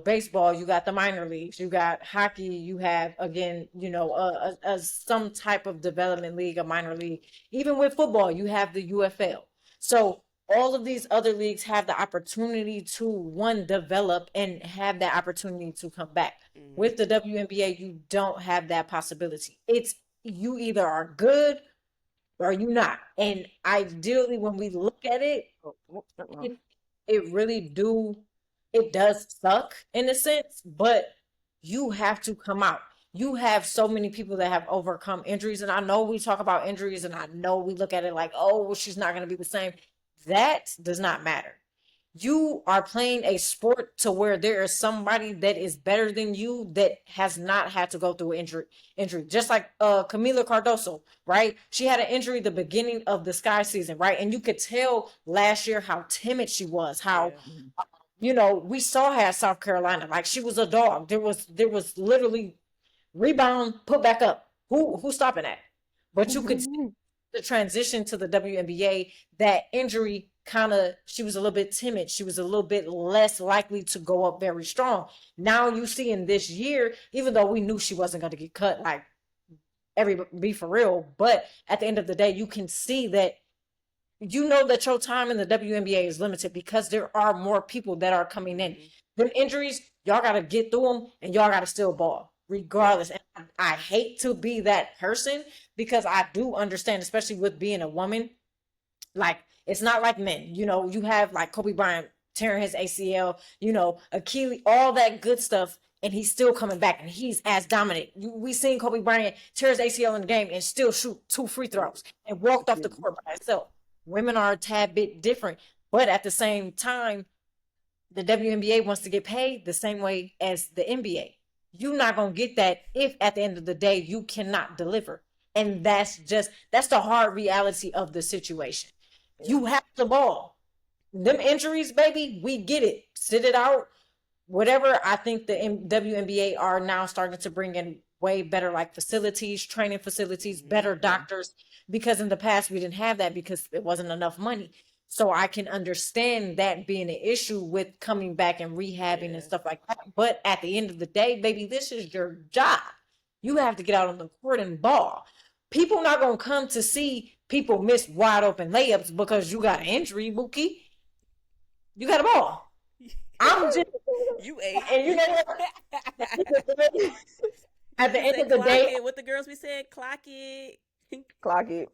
baseball, you got the minor leagues, you got hockey, you have again, some type of development league, a minor league. Even with football, you have the UFL. So all of these other leagues have the opportunity to one develop and have that opportunity to come back. mm-hmm. With the WNBA, you don't have that possibility. It's you either are good or you not. And ideally, when we look at it, it, it really it does suck in a sense, but you have to come out. You have so many people that have overcome injuries, and I know we talk about injuries, and I know we look at it like, oh, well, she's not going to be the same. That does not matter. You are playing a sport to where there is somebody that is better than you that has not had to go through injury, just like Camila Cardoso, right? She had an injury the beginning of the Sky season, right? And you could tell last year how timid she was, how Yeah, we saw her at South Carolina, like she was a dog. There was literally rebound, put back up. Who's stopping that? But you could the transition to the WNBA, that injury kind of, she was a little bit timid. She was a little bit less likely to go up very strong. Now you see in this year, even though we knew she wasn't going to get cut, like be for real, but at the end of the day, you can see that that your time in the WNBA is limited because there are more people that are coming in. mm-hmm. Them injuries, y'all got to get through them and y'all got to still ball Yep. regardless. And I hate to be that person because I do understand, especially with being a woman, like it's not like men. You have like Kobe Bryant tearing his ACL, Achilles, all that good stuff, and he's still coming back and he's as dominant. We seen Kobe Bryant tear his ACL in the game and still shoot 2 free throws and walked off the court by himself. Women are a tad bit different, but at the same time, the WNBA wants to get paid the same way as the NBA. You're not gonna get that if at the end of the day you cannot deliver. And that's the hard reality of the situation. yeah. You have the ball. Them injuries, baby, we get it. Sit it out. Whatever. I think the WNBA are now starting to bring in way better like facilities, training facilities, Mm-hmm. better doctors, because in the past we didn't have that because it wasn't enough money. So I can understand that being an issue with coming back and rehabbing and Yeah. stuff like that. But at the end of the day, baby, this is your job. You have to get out on the court and ball. People not gonna come to see people miss wide open layups because you got an injury, Mookie. You got a ball. I'm just, You ate. and you know what? At What the you end say? of the Clock day, it. What the girls be saying? Clock it. Clock it.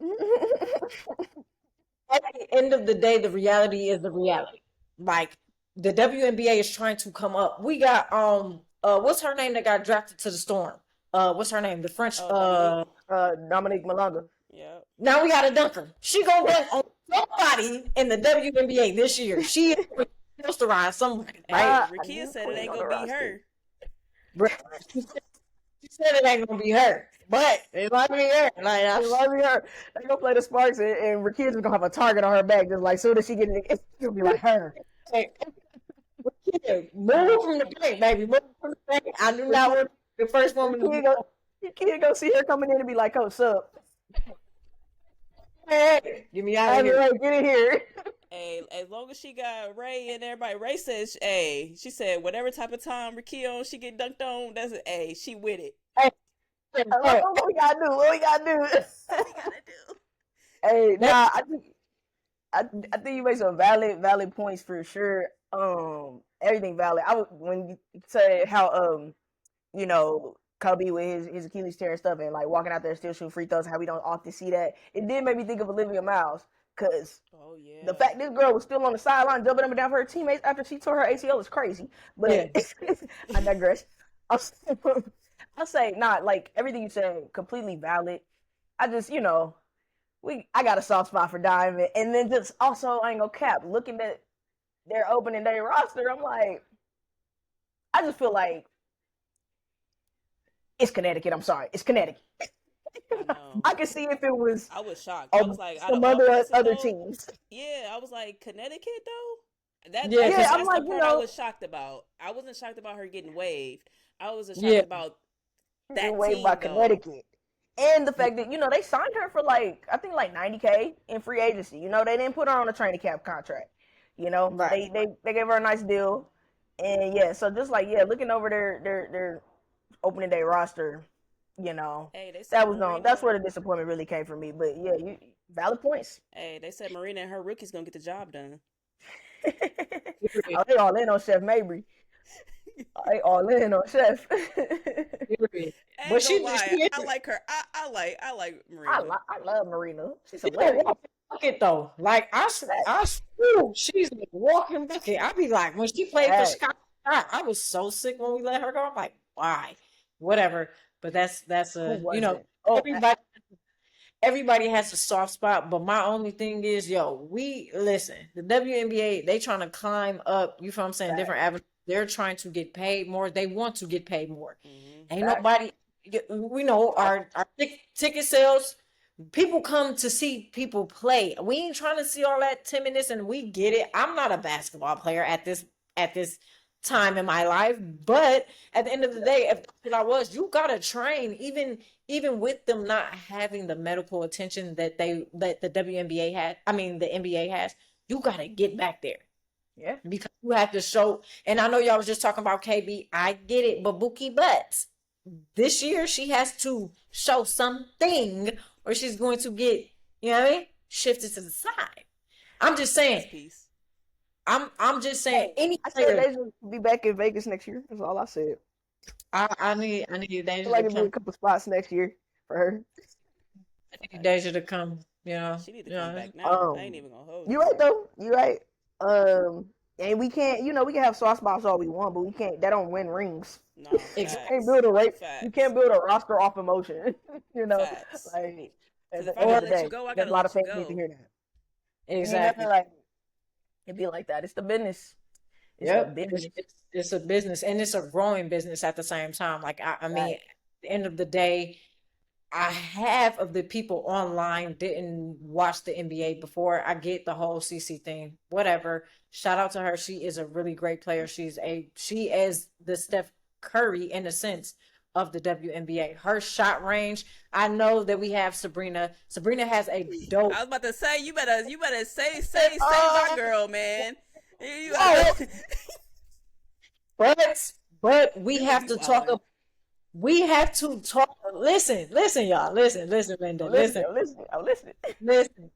at the end of the day, the reality is the reality. Like the WNBA is trying to come up. We got what's her name that got drafted to the Storm? What's her name? The French Oh, Dominique. Dominique Malanga. Yep. now we got a dunker. She gonna dunk on somebody in the WNBA this year. She is supposed to ride somewhere, right? Hey, I Rakia need said it Queen ain't on the gonna be roster. her. She said it ain't gonna be her, but it might be her. Like, It might be her. They gonna play the Sparks, and Rakita's gonna have a target on her back. Just like soon as she get in, it's gonna be like her. hey, kid, move from the bank, baby. Move from the bank. I do not want the first woman to You can't go see her coming in and be like, "Coach, sup? hey, get me out of here. Right, get in here." Hey, as long as she got Ray and everybody, Ray says, hey, she said whatever type of time Ricky on, she get dunked on. That's it. Hey, she with it. Hey, What we gotta do? What we gotta do? What we gotta do? Hey, nah, I think you made some valid points for sure. Everything valid. When you say how you know, Kobe with his Achilles tear and stuff, and like walking out there still shooting free throws, how we don't often see that. It did make me think of Olivia Miles, because Oh yeah. the fact this girl was still on the sideline jumping up and down for her teammates after she tore her ACL is crazy. But Yeah. I digress. I'll say not like everything you said completely valid. I just, you know, I got a soft spot for Diamond, and then just also I ain't gonna cap. Looking at their opening day roster, I'm like, I just feel like it's Connecticut. I'm sorry, it's Connecticut. I know. I could see if it was I was shocked. I was like, out of some all places, other though, teams. yeah, I was like, Connecticut though. That Yeah, that's, I'm that's like, the you part I know, was shocked about. I wasn't shocked about her getting waived. I was shocked Yeah. about that that way team by though. Connecticut. And the fact that, you know, they signed her for like, I think like $90K in free agency. You know, they didn't put her on a training camp contract. You know, Right. they gave her a nice deal. And yeah, so just like, yeah, looking over their opening day roster, you know, Hey, they said that's where Marina. the disappointment really came from me. But yeah, valid points. Hey, they said Marina and her rookie's gonna get the job done. Oh, they all in on Chef Mabry. They all in on Chef. Period. I But ain't gonna she lie, is. I like her. I like Marina. I love Marina. She's You know, hilarious. walking bucket though. Like I swear, she's like walking bucket. I be like, when she played for Right. Chicago, I was so sick when we let her go. I'm like, why? Whatever. But that's Who a was you know, it? Oh, everybody has a soft spot. But my only thing is, yo, we listen. The WNBA, they trying to climb up. You feel what I'm saying? Different avenues. They're trying to get paid more. They want to get paid more. Ain't Facts. nobody. We know our ticket sales. People come to see people play. We ain't trying to see all that timidness, and we get it. I'm not a basketball player at this time in my life, but at the end of the day, if that's what I was, you gotta train. Even with them not having the medical attention that the WNBA had, I mean the NBA has, you gotta get back there. Yeah. Because you have to show, and I know y'all was just talking about KB. I get it, but Buki Butts this year she has to show something, or she's going to get, you know what I mean, shifted to the side. I'm just saying. Piece. I'm just saying. Any I said player, they should be back in Vegas next year. That's all I said. I need I Deja feel like to it'll be a come. couple spots next year for her. I need Deja to come. You know. She need to You come know. back now. I ain't even gonna hold You you. right though. You right. And we can't. You know, we can have soft spots all we want, but we can't. That don't win rings. No, You Exactly. can't facts. build a rate. You can't Facts. build a roster off emotion. You know, Facts. like at Because the if I end of gotta the let you day, go, I there's gotta a lot of let you fans need to go. hear that. It ain't Exactly. nothing like it be like that. It's the business. It's the Yep. business. It's a business, and it's a growing business at the same time. Like I mean, Right. at the end of the day, I half of the people online didn't watch the NBA before. I get the whole CC thing. Whatever. Shout out to her. She is a really great player. She is the Steph Curry in a sense of the WNBA. Her shot range. I know that we have Sabrina. Sabrina has a I dope. was about to say you better say my Oh, girl, man. You, Oh, but we Billy have be to talk. wildin'. We have to talk. Listen, y'all. Listen, Linda. I'm listening. Listen. I'm listening. I'm listening. Listen.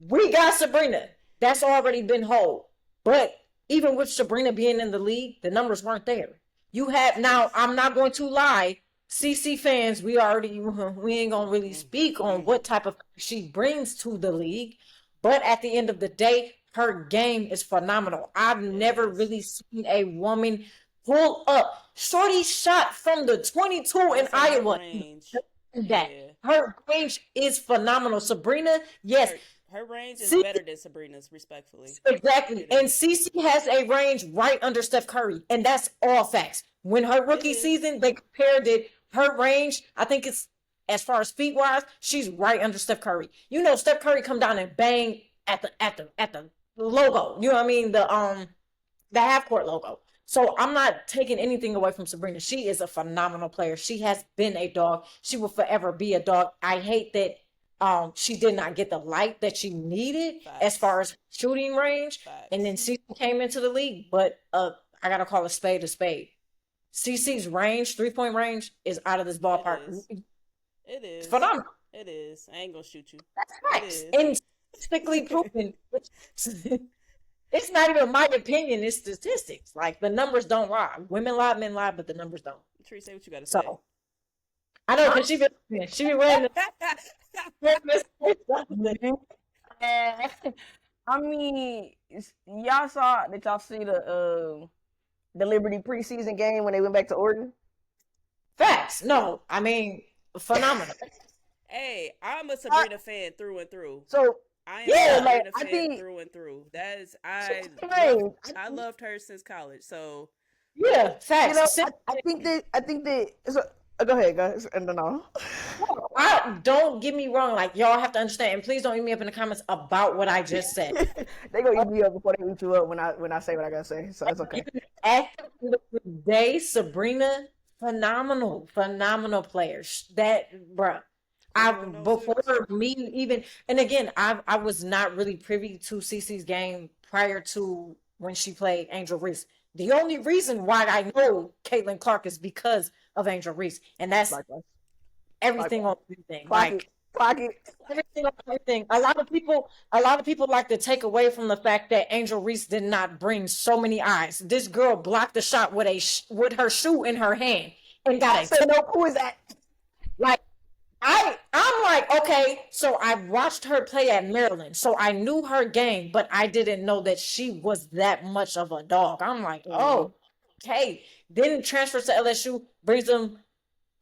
We got Sabrina. That's already been whole. But even with Sabrina being in the league, the numbers weren't there. You have now. I'm not going to lie. CC fans, we ain't gonna really speak on what type of she brings to the league. But at the end of the day, her game is phenomenal. I've It never is. really seen a woman pull up. Shorty shot from the 22 in That's in her Iowa. range. That Yeah. her range is phenomenal. Sabrina, yes, Her range is see, better than Sabrina's, respectfully. exactly. It And is. CC has a range right under Steph Curry, and that's all facts. When her It rookie is. season, they compared it her range, I think it's as far as feet wise, she's right under Steph Curry. You know, Steph Curry come down and bang at the logo. You know what I mean? The half court logo. So I'm not taking anything away from Sabrina. She is a phenomenal player. She has been a dog. She will forever be a dog. I hate that she did not get the light that she needed as far as shooting range. And then CC came into the league, but I gotta call a spade a spade. CC's range, 3-point range, is out of this ballpark. It is. It's phenomenal. It is. I ain't gonna shoot you. That's facts. And statistically proven. It's not even my opinion, it's statistics. Like, the numbers don't lie. Women lie, men lie, but the numbers don't. Tree, say what you gotta say. So, I know, because she be wearing I mean, y'all saw, did y'all see the Liberty preseason game when they went back to Oregon? Facts. No, I mean, phenomenal. Hey, I'm a Sabrina fan through and through. So, I am a Sabrina fan think, through and through. That is, I loved her since college. So yeah, facts. You know, I think that. So, go ahead, guys, and then don't get me wrong. Like, y'all have to understand, and please don't eat me up in the comments about what I just said. They gonna eat me up before they eat you up when I say what I gotta say. So it's okay. At the day, Sabrina, phenomenal players. That, bruh. Before me even, and again, I was not really privy to CC's game prior to when she played Angel Reese. The only reason why I know Caitlin Clark is because of Angel Reese, and that's everything on everything. Everything on everything. A lot of people like to take away from the fact that Angel Reese did not bring so many eyes. This girl blocked the shot with her shoe in her hand and got it. No, who is that? Like, I'm like, okay, so I watched her play at Maryland, so I knew her game, but I didn't know that she was that much of a dog. I'm like, oh, okay. Then transfers to LSU, brings them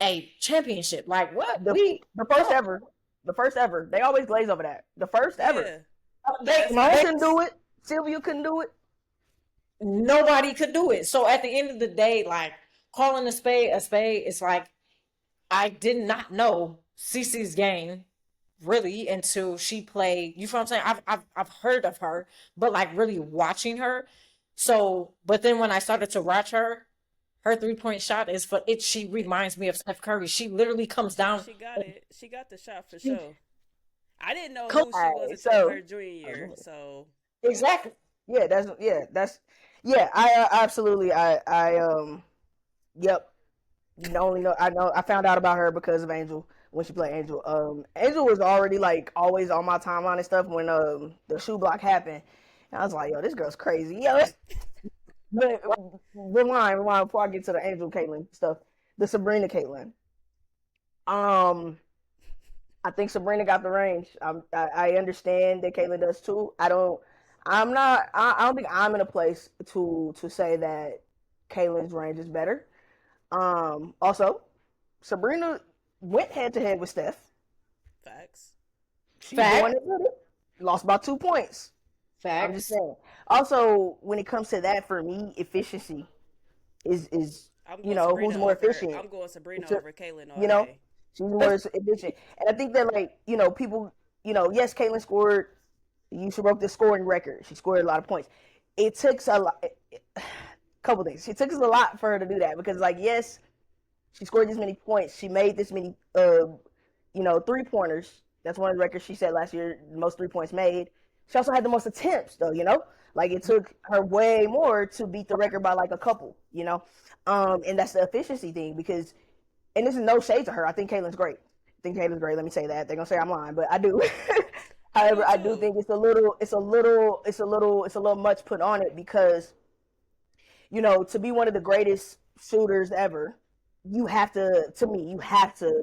a championship. Like, what? The first ever. They always glaze over that. The first ever. They couldn't do it. Sylvia couldn't do it. Nobody could do it. So at the end of the day, like, calling a spade, it's like, I did not know CC's game really until she played. You feel what I'm saying? I've heard of her, but like really watching her. So, but then when I started to watch her 3-point shot is for it. She reminds me of Steph Curry. She literally comes down. She got it. She got the shot for sure. I didn't know who she was until her junior year. So exactly. I absolutely. Yep. I found out about her because of Angel when she played Angel. Angel was already like always on my timeline and stuff when the shoe block happened. And I was like, yo, this girl's crazy. Yo, but rewind before I get to the Angel Caitlin stuff. The Sabrina Caitlin. I think Sabrina got the range. I understand that Caitlin does too. I don't think I'm in a place to say that Caitlin's range is better. Also, Sabrina went head to head with Steph. Facts. Lost by 2 points. Facts. I'm just saying. Also, when it comes to that, for me, efficiency is Sabrina who's more efficient. I'm going Sabrina over Caitlin all day. She's more efficient, and I think that people, yes, Caitlin scored. She broke the scoring record. She scored a lot of points. It took a lot. Couple things. It took us a lot for her to do that because, yes, she scored this many points. She made this many, 3-pointers. That's one of the records she set last year. The most 3 points made. She also had the most attempts, though. It took her way more to beat the record by a couple. And that's the efficiency thing because, and this is no shade to her. I think Caitlin's great. Let me say that. They're gonna say I'm lying, but I do. However, I do think it's a little much put on it because, to be one of the greatest shooters ever, you have to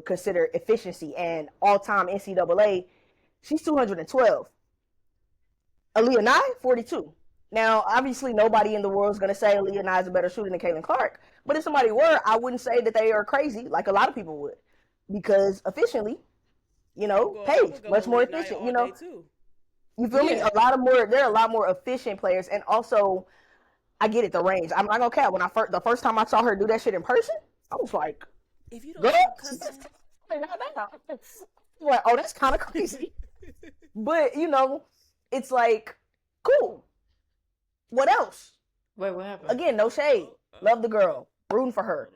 consider efficiency and all-time NCAA. She's 212. Aaliyah Nye, 42. Now, obviously, nobody in the world is going to say Aaliyah Nye is a better shooter than Caitlin Clark. But if somebody were, I wouldn't say that they are crazy like a lot of people would. Because efficiently, Paige, much more efficient, You feel me? There are a lot more efficient players. And also, I get it, the range. I'm not going to cap. The first time I saw her do that shit in person, I was like, If you don't Girl, stop cussing. well, oh, that's kind of crazy. But you know, it's like cool. What else? Wait, what happened? Again, no shade. Love the girl, rooting for her.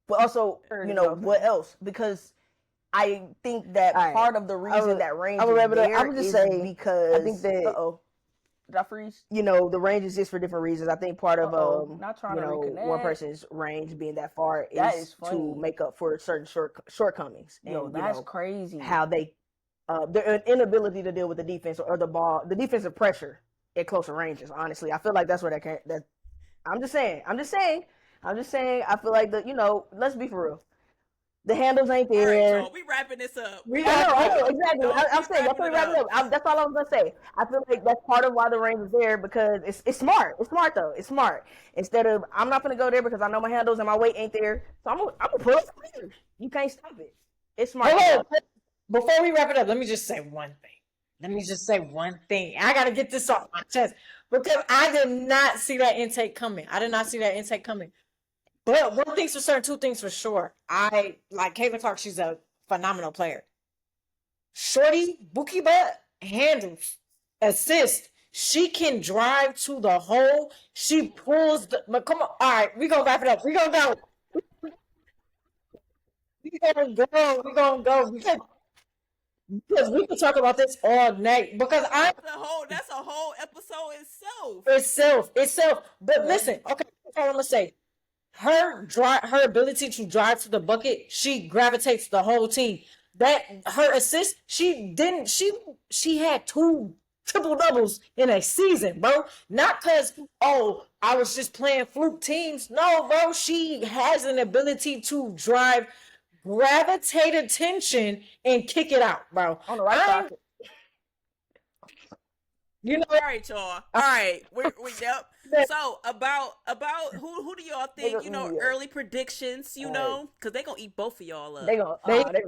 But also, you know, what else? Because I think that part of the reason that range is there is because I think that did I freeze? You know, the range exists for different reasons. I think part of you know, one person's range being that far is to make up for certain shortcomings. Yo, And that's you know, crazy. how they their inability to deal with the defense or the defensive pressure at closer ranges. Honestly, I feel like that's where that came. That I'm just saying. I feel like you know, let's be for real. The handles ain't there. All right, y'all, we wrapping this up. I know, exactly. I'm saying, y'all wrap it up. That's all I was gonna say. I feel like that's part of why the range is there because it's smart. It's smart though. It's smart. Instead of I'm not gonna go there because I know my handles and my weight ain't there, so I'm gonna put up there. You can't stop it. It's smart. Hold on. Before we wrap it up, let me just say one thing. I gotta get this off my chest because I did not see that intake coming. But one thing's for certain, two things for sure. I like Caitlin Clark. She's a phenomenal player. Shorty, Bookie Butt, handles, assist. She can drive to the hole. She pulls the. But come on, all right, we gonna wrap it up. We gonna go. Because we can talk about this all night. Because that's a whole episode itself. But listen, okay, that's all I'm gonna say. Her ability to drive to the bucket, she gravitates the whole team. That her assist, she had 2 triple doubles in a season, bro. Not because I was just playing fluke teams. No, bro, she has an ability to drive, gravitate attention, and kick it out, bro. On the right side. You know, all right, y'all. All right, we yep. So about who do y'all think? You know, early predictions. You know, because they gonna eat both of y'all up.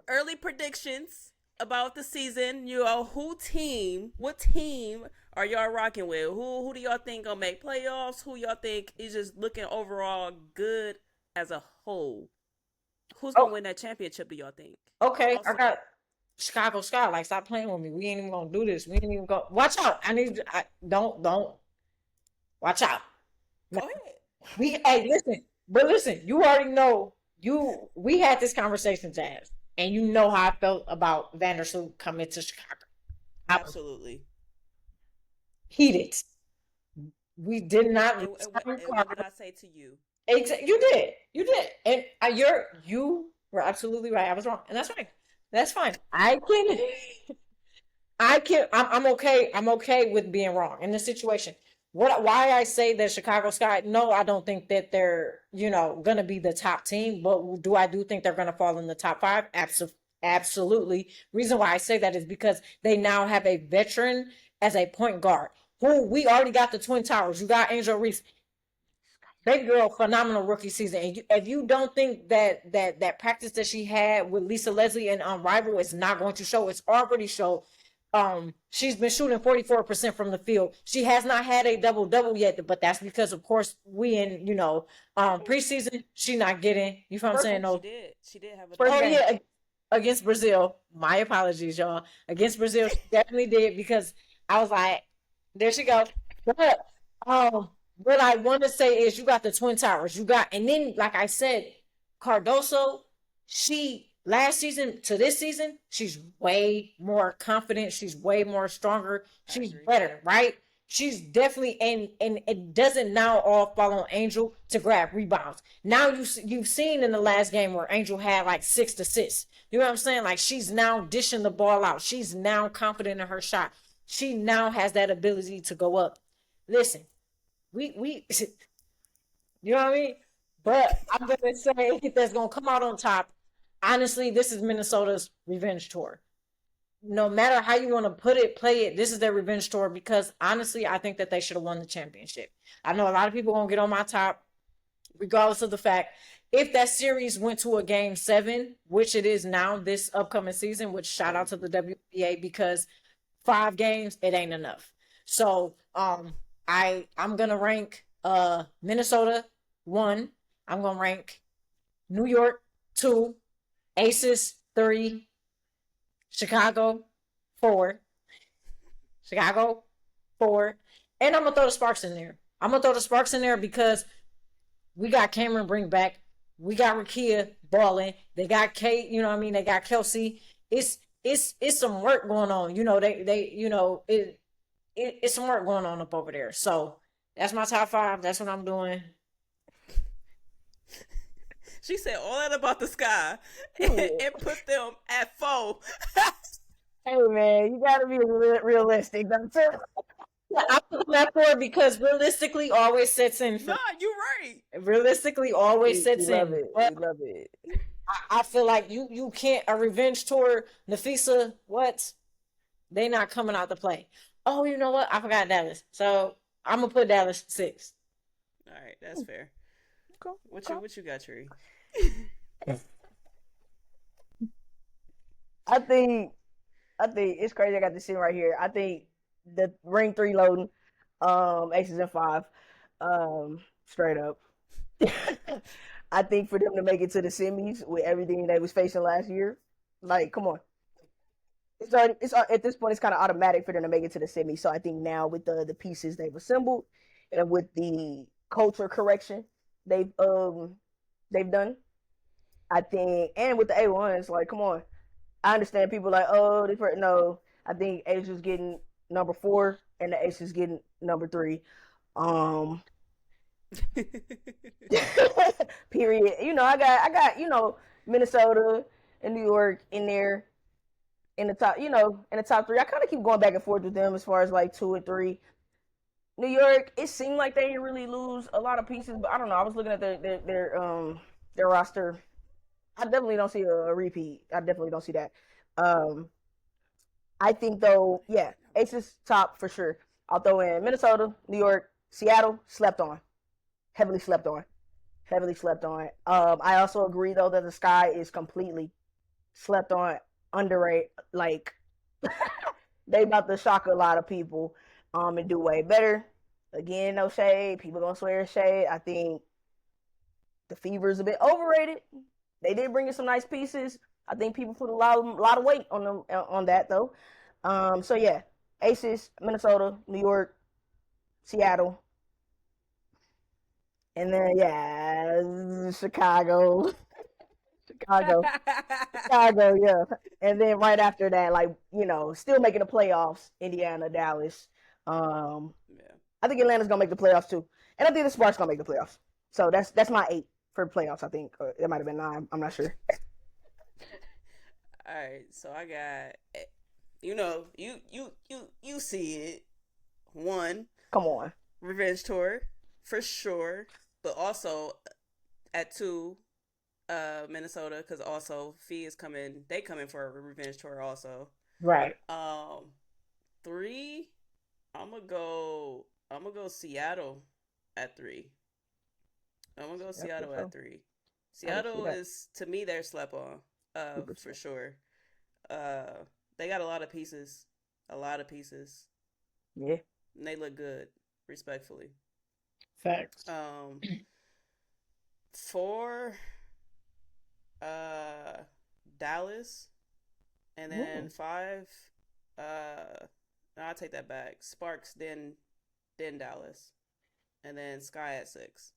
Early predictions about the season. You know, what team are y'all rocking with? Who do y'all think gonna make playoffs? Who y'all think is just looking overall good as a whole? Who's gonna win that championship? Do y'all think? Okay, I got Chicago Sky. Like, stop playing with me. We ain't even gonna do this. We ain't even go. Watch out. Don't. Watch out. Go ahead. Listen. You already know. We had this conversation, Jazz, and you know how I felt about Vandersloot coming to Chicago. Absolutely. Heated. We did not. And what did I say to you? You did, and you were absolutely right. I was wrong, and that's fine. That's fine. I'm okay. I'm okay with being wrong in this situation. Why I say that Chicago Sky? No, I don't think that they're gonna be the top team. But do I think they're gonna fall in the top 5? Absolutely. Reason why I say that is because they now have a veteran as a point guard. Who we already got the Twin Towers. You got Angel Reese. Baby girl, phenomenal rookie season. And if you don't think that practice that she had with Lisa Leslie and Rival is not going to show, it's already showed. She's been shooting 44% from the field. She has not had a double yet, but that's because, of course, we in preseason. She not getting. You know what I'm saying? No, she did have a. Yeah, against Brazil. My apologies, y'all. Against Brazil, she definitely did because I was like, there she go. But what I want to say is you got the Twin Towers. And then, like I said, Cardoso, last season to this season, she's way more confident. She's way more stronger. She's better, right? She's definitely, and it doesn't now all fall on Angel to grab rebounds. Now you've seen in the last game where Angel had like 6 assists. You know what I'm saying? Like, she's now dishing the ball out. She's now confident in her shot. She now has that ability to go up. Listen. We you know what I mean? But I'm gonna say that's gonna come out on top. Honestly, this is Minnesota's revenge tour. No matter how you want to play it, this is their revenge tour because honestly, I think that they should have won the championship. I know a lot of people gonna get on my top, regardless of the fact if that series went to a game 7, which it is now this upcoming season, which shout out to the WNBA because 5 games, it ain't enough. So I'm gonna rank Minnesota 1. I'm gonna rank New York 2. Aces 3, Chicago 4, Chicago 4, and I'm gonna throw the Sparks in there. I'm gonna throw the Sparks in there because we got Cameron bring back, we got Rakia balling, they got Kate, you know what I mean? They got Kelsey. It's some work going on. You know, they you know it's some work going on up over there. So that's my top 5. That's what I'm doing. She said all that about the sky Period. and put them at 4. Hey man, you gotta be realistic. That's it. I put that for because realistically always sets in Nah, for you right. realistically always We sets love in. it. But We love it. I feel like you can't a revenge tour, Nafisa, what? They not coming out to play. Oh, you know what? I forgot Dallas. So I'm gonna put Dallas 6. All right, that's fair. Okay, What okay. you got, Tree? I think it's crazy. I got this scene right here. I think the ring 3 loading, aces and 5, straight up. I think for them to make it to the semis with everything they was facing last year, like, come on. It's at this point it's kind of automatic for them to make it to the semis. So I think now with the pieces they've assembled and with the culture correction they've done, I think, and with the A1s, like, come on. I understand people like, oh, this person. No, I think Ace is getting number 4 and the Ace is getting number 3. Um, period. I got Minnesota and New York in there in the top. In the top 3. I kind of keep going back and forth with them as far as like 2 and 3. New York, it seemed like they didn't really lose a lot of pieces, but I don't know. I was looking at their roster. I definitely don't see a repeat. I definitely don't see that. Um, I think though, yeah, Aces top for sure. I'll throw in Minnesota, New York, Seattle, slept on, heavily slept on, heavily slept on. I also agree though that the Sky is completely slept on, underrated. Like they about to shock a lot of people, and do way better. Again, no shade. People gonna swear shade. I think the Fever is a bit overrated. They did bring in some nice pieces. I think people put a lot of weight on them on that though. So yeah, Aces, Minnesota, New York, Seattle, and then yeah, Chicago, Chicago, Chicago, yeah. And then right after that, like still making the playoffs, Indiana, Dallas. Yeah. I think Atlanta's gonna make the playoffs too, and I think the Sparks gonna make the playoffs. So that's my 8 for playoffs. I think it might have been 9. I'm not sure. All right, so I got, you see it. 1, Come on. Revenge Tour for sure, but also at 2, Minnesota, because also Fee is coming. They coming for a Revenge Tour also. Right. 3, I'm gonna go Seattle at 3. I'm gonna go Seattle at 3. Seattle is, to me, they're slept on. For sure. They got a lot of pieces. A lot of pieces. Yeah. And they look good, respectfully. Facts. 4, Dallas, and then 5, no, I'll take that back. Sparks, then Dallas, and then Sky at 6.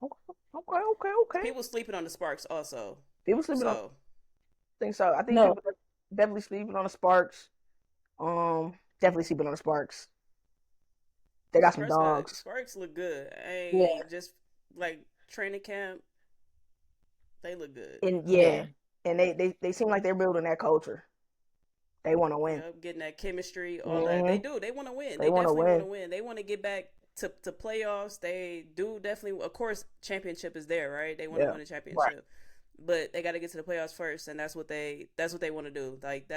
Okay. People sleeping on the Sparks also. People sleeping on. So I think so. I think No. people are definitely sleeping on the Sparks. Definitely sleeping on the Sparks. They got some dogs. Sparks look good. Yeah. Just like training camp, they look good. And Yeah. and they seem like they're building that culture. They want to win. Yep, getting that chemistry, all that. They do. They want to win. They wanna definitely want to win. win. They want to get back to playoffs. They do definitely. Of course, championship is there, right? They want to win a championship, Right. but they got to get to the playoffs first, and that's what they want to do. Like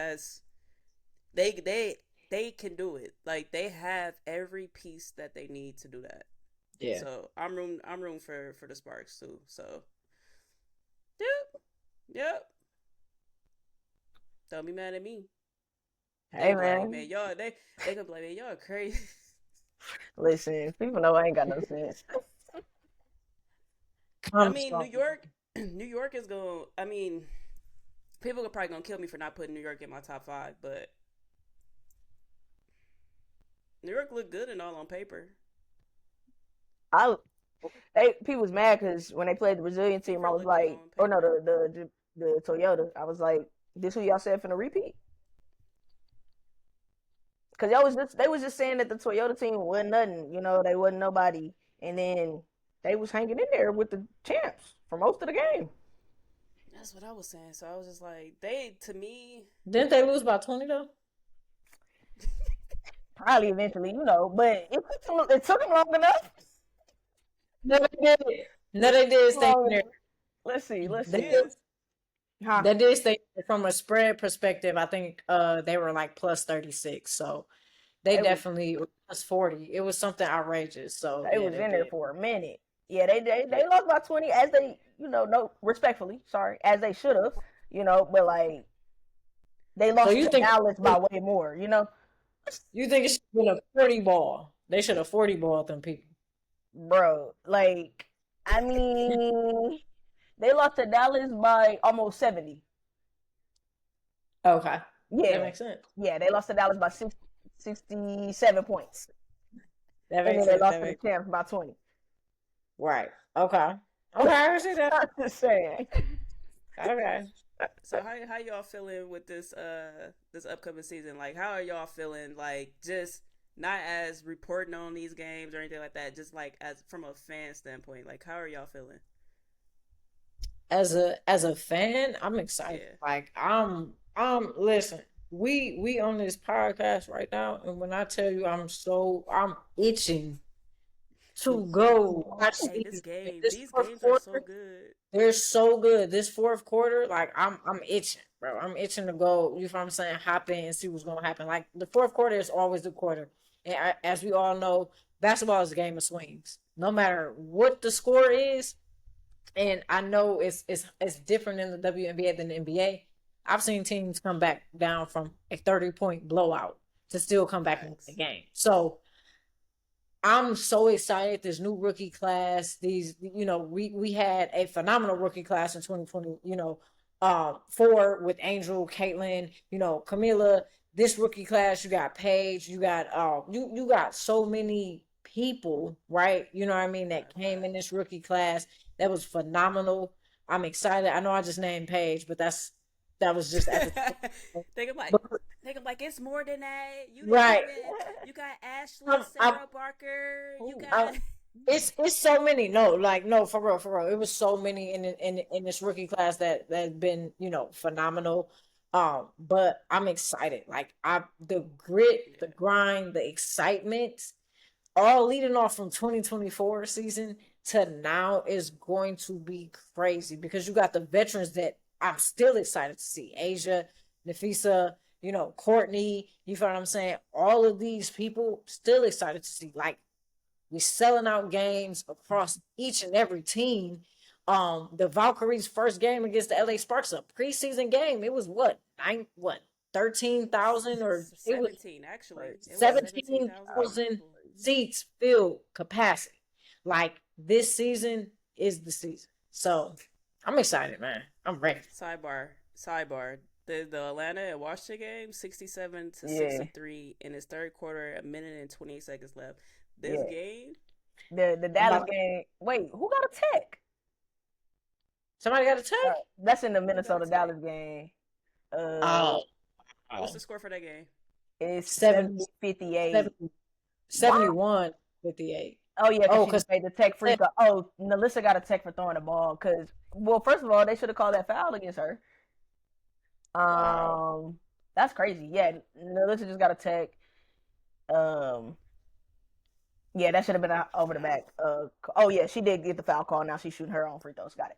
they can do it. Like they have every piece that they need to do that. Yeah. So I'm room for the Sparks too. So yep. Don't be mad at me. Hey Like, man, y'all they gonna be like, man, y'all crazy. listen, people know I ain't got no sense. I mean, New York is going. I mean, People are probably gonna kill me for not putting New York in my top 5, but New York looked good and all on paper. I people was mad because when they played the Brazilian team, I FIFA was looked good like, on oh no, paper. the Toyota. I was like, this who y'all said finna repeat? Because they was just saying that the Toyota team wasn't nothing. You know, they wasn't nobody, and then they was hanging in there with the champs for most of the game. That's what I was saying. So I was just like, they to me, Didn't they lose by 20 though? Probably eventually, you know, but it took them long enough. No, they did. No, they did stay in there. Let's see, let's They see. did, yeah. Huh? they did stay from a spread perspective. I think they were like plus 36. So they They was definitely plus 40. It was something outrageous. So they yeah, was they in there did. for a minute. Yeah, they lost by 20 as they, you know, no respectfully, sorry, as they should have, you know, but like they So lost to Dallas by way more, you know. you think it should have been a 40 ball? They should have 40 ball them people. Bro, like I mean, they lost to Dallas by almost 70. Okay. That Yeah. makes sense. Yeah, they lost to Dallas by 67 points. That And makes then they sense. lost That to the makes champs by 20. right. Okay. Okay, I see that. I'm just saying. Okay. So how y'all feeling with this upcoming season? Like, how are y'all feeling? Like, just not as reporting on these games or anything like that. Just like as from a fan standpoint. Like, how are y'all feeling? As a fan, I'm excited. Yeah. Like I'm listen, we on this podcast right now, and when I tell you I'm itching to go watch Hey, this game. this These fourth games are so quarter. good. They're so good. This fourth quarter, like I'm itching, bro. I'm itching to go, you know what I'm saying, hop in and see what's gonna happen. Like the fourth quarter is always the quarter. And as we all know, basketball is a game of swings. No matter what the score is, and I know it's different in the WNBA than the NBA. I've seen teams come back down from a 30-point blowout to still come back and win the Facts. game. So I'm so excited. This new rookie class. These, we had a phenomenal rookie class in 2020. Four with Angel, Caitlin, Camila. This rookie class, you got Paige, you got you got so many people, right? You know what I mean, that came in this rookie class. That was phenomenal. I'm excited. I know I just named Paige, but that was just at the think of like but, think of like it's more than that. You didn't right. even you got Ashley, I'm Sarah Barker, you I, got it's so many. No, like no, for real, for real. It was so many in this rookie class that has been phenomenal. But I'm excited. Like the grit, the yeah. grind, the excitement, all leading off from 2024 season to now is going to be crazy because you got the veterans that I'm still excited to see. Asia, Nafisa, Courtney. You feel what I'm saying? All of these people still excited to see. Like we're selling out games across each and every team. The Valkyries' first game against the LA Sparks, a preseason game. It was what 13,000 or it was 17 actually. It was 17,000 17,000 people. seats filled capacity. Like this season is the season. So I'm excited, man. I'm ready. Sidebar. The Atlanta and Washington game, 67 to Yeah, 63 in its third quarter, a minute and 28 seconds left. This yeah. game, The I'm Dallas about game. Wait, who got a tech? somebody got a tech? That's in the who got a Minnesota tech? Dallas game. Uh, Oh, What's oh. the score for that game? it's 70, 70-58. 70, What? 71, 58. Oh yeah, because Oh, she because made the tech free throw. Oh, Melissa got a tech for throwing the ball. Cause well, first of all, they should have called that foul against her. wow. Um, that's crazy. Yeah, Melissa just got a tech. Um, yeah, that should have been over the Wow. back. Oh yeah, she did get the foul call. Now she's shooting her own free throws. Got it.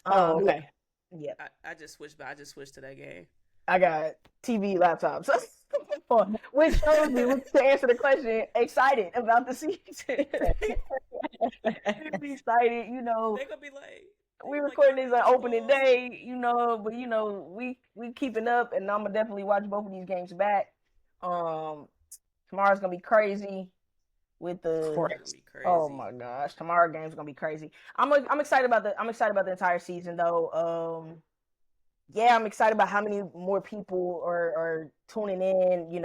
Oh, Yeah, okay. yeah. I just switched, but I just switched to that game. I got TV, laptops, which shows me, to answer the question, excited about the season. Really excited, They gonna be like, we y'all recording got these on two opening balls. day, but we keeping up, and I'm gonna definitely watch both of these games back. Um, Tomorrow's gonna be crazy with Of the. Tomorrow's gonna course. be Oh crazy. my gosh, tomorrow game's gonna be crazy. I'm excited about the entire season though. yeah, I'm excited about how many more people are tuning in.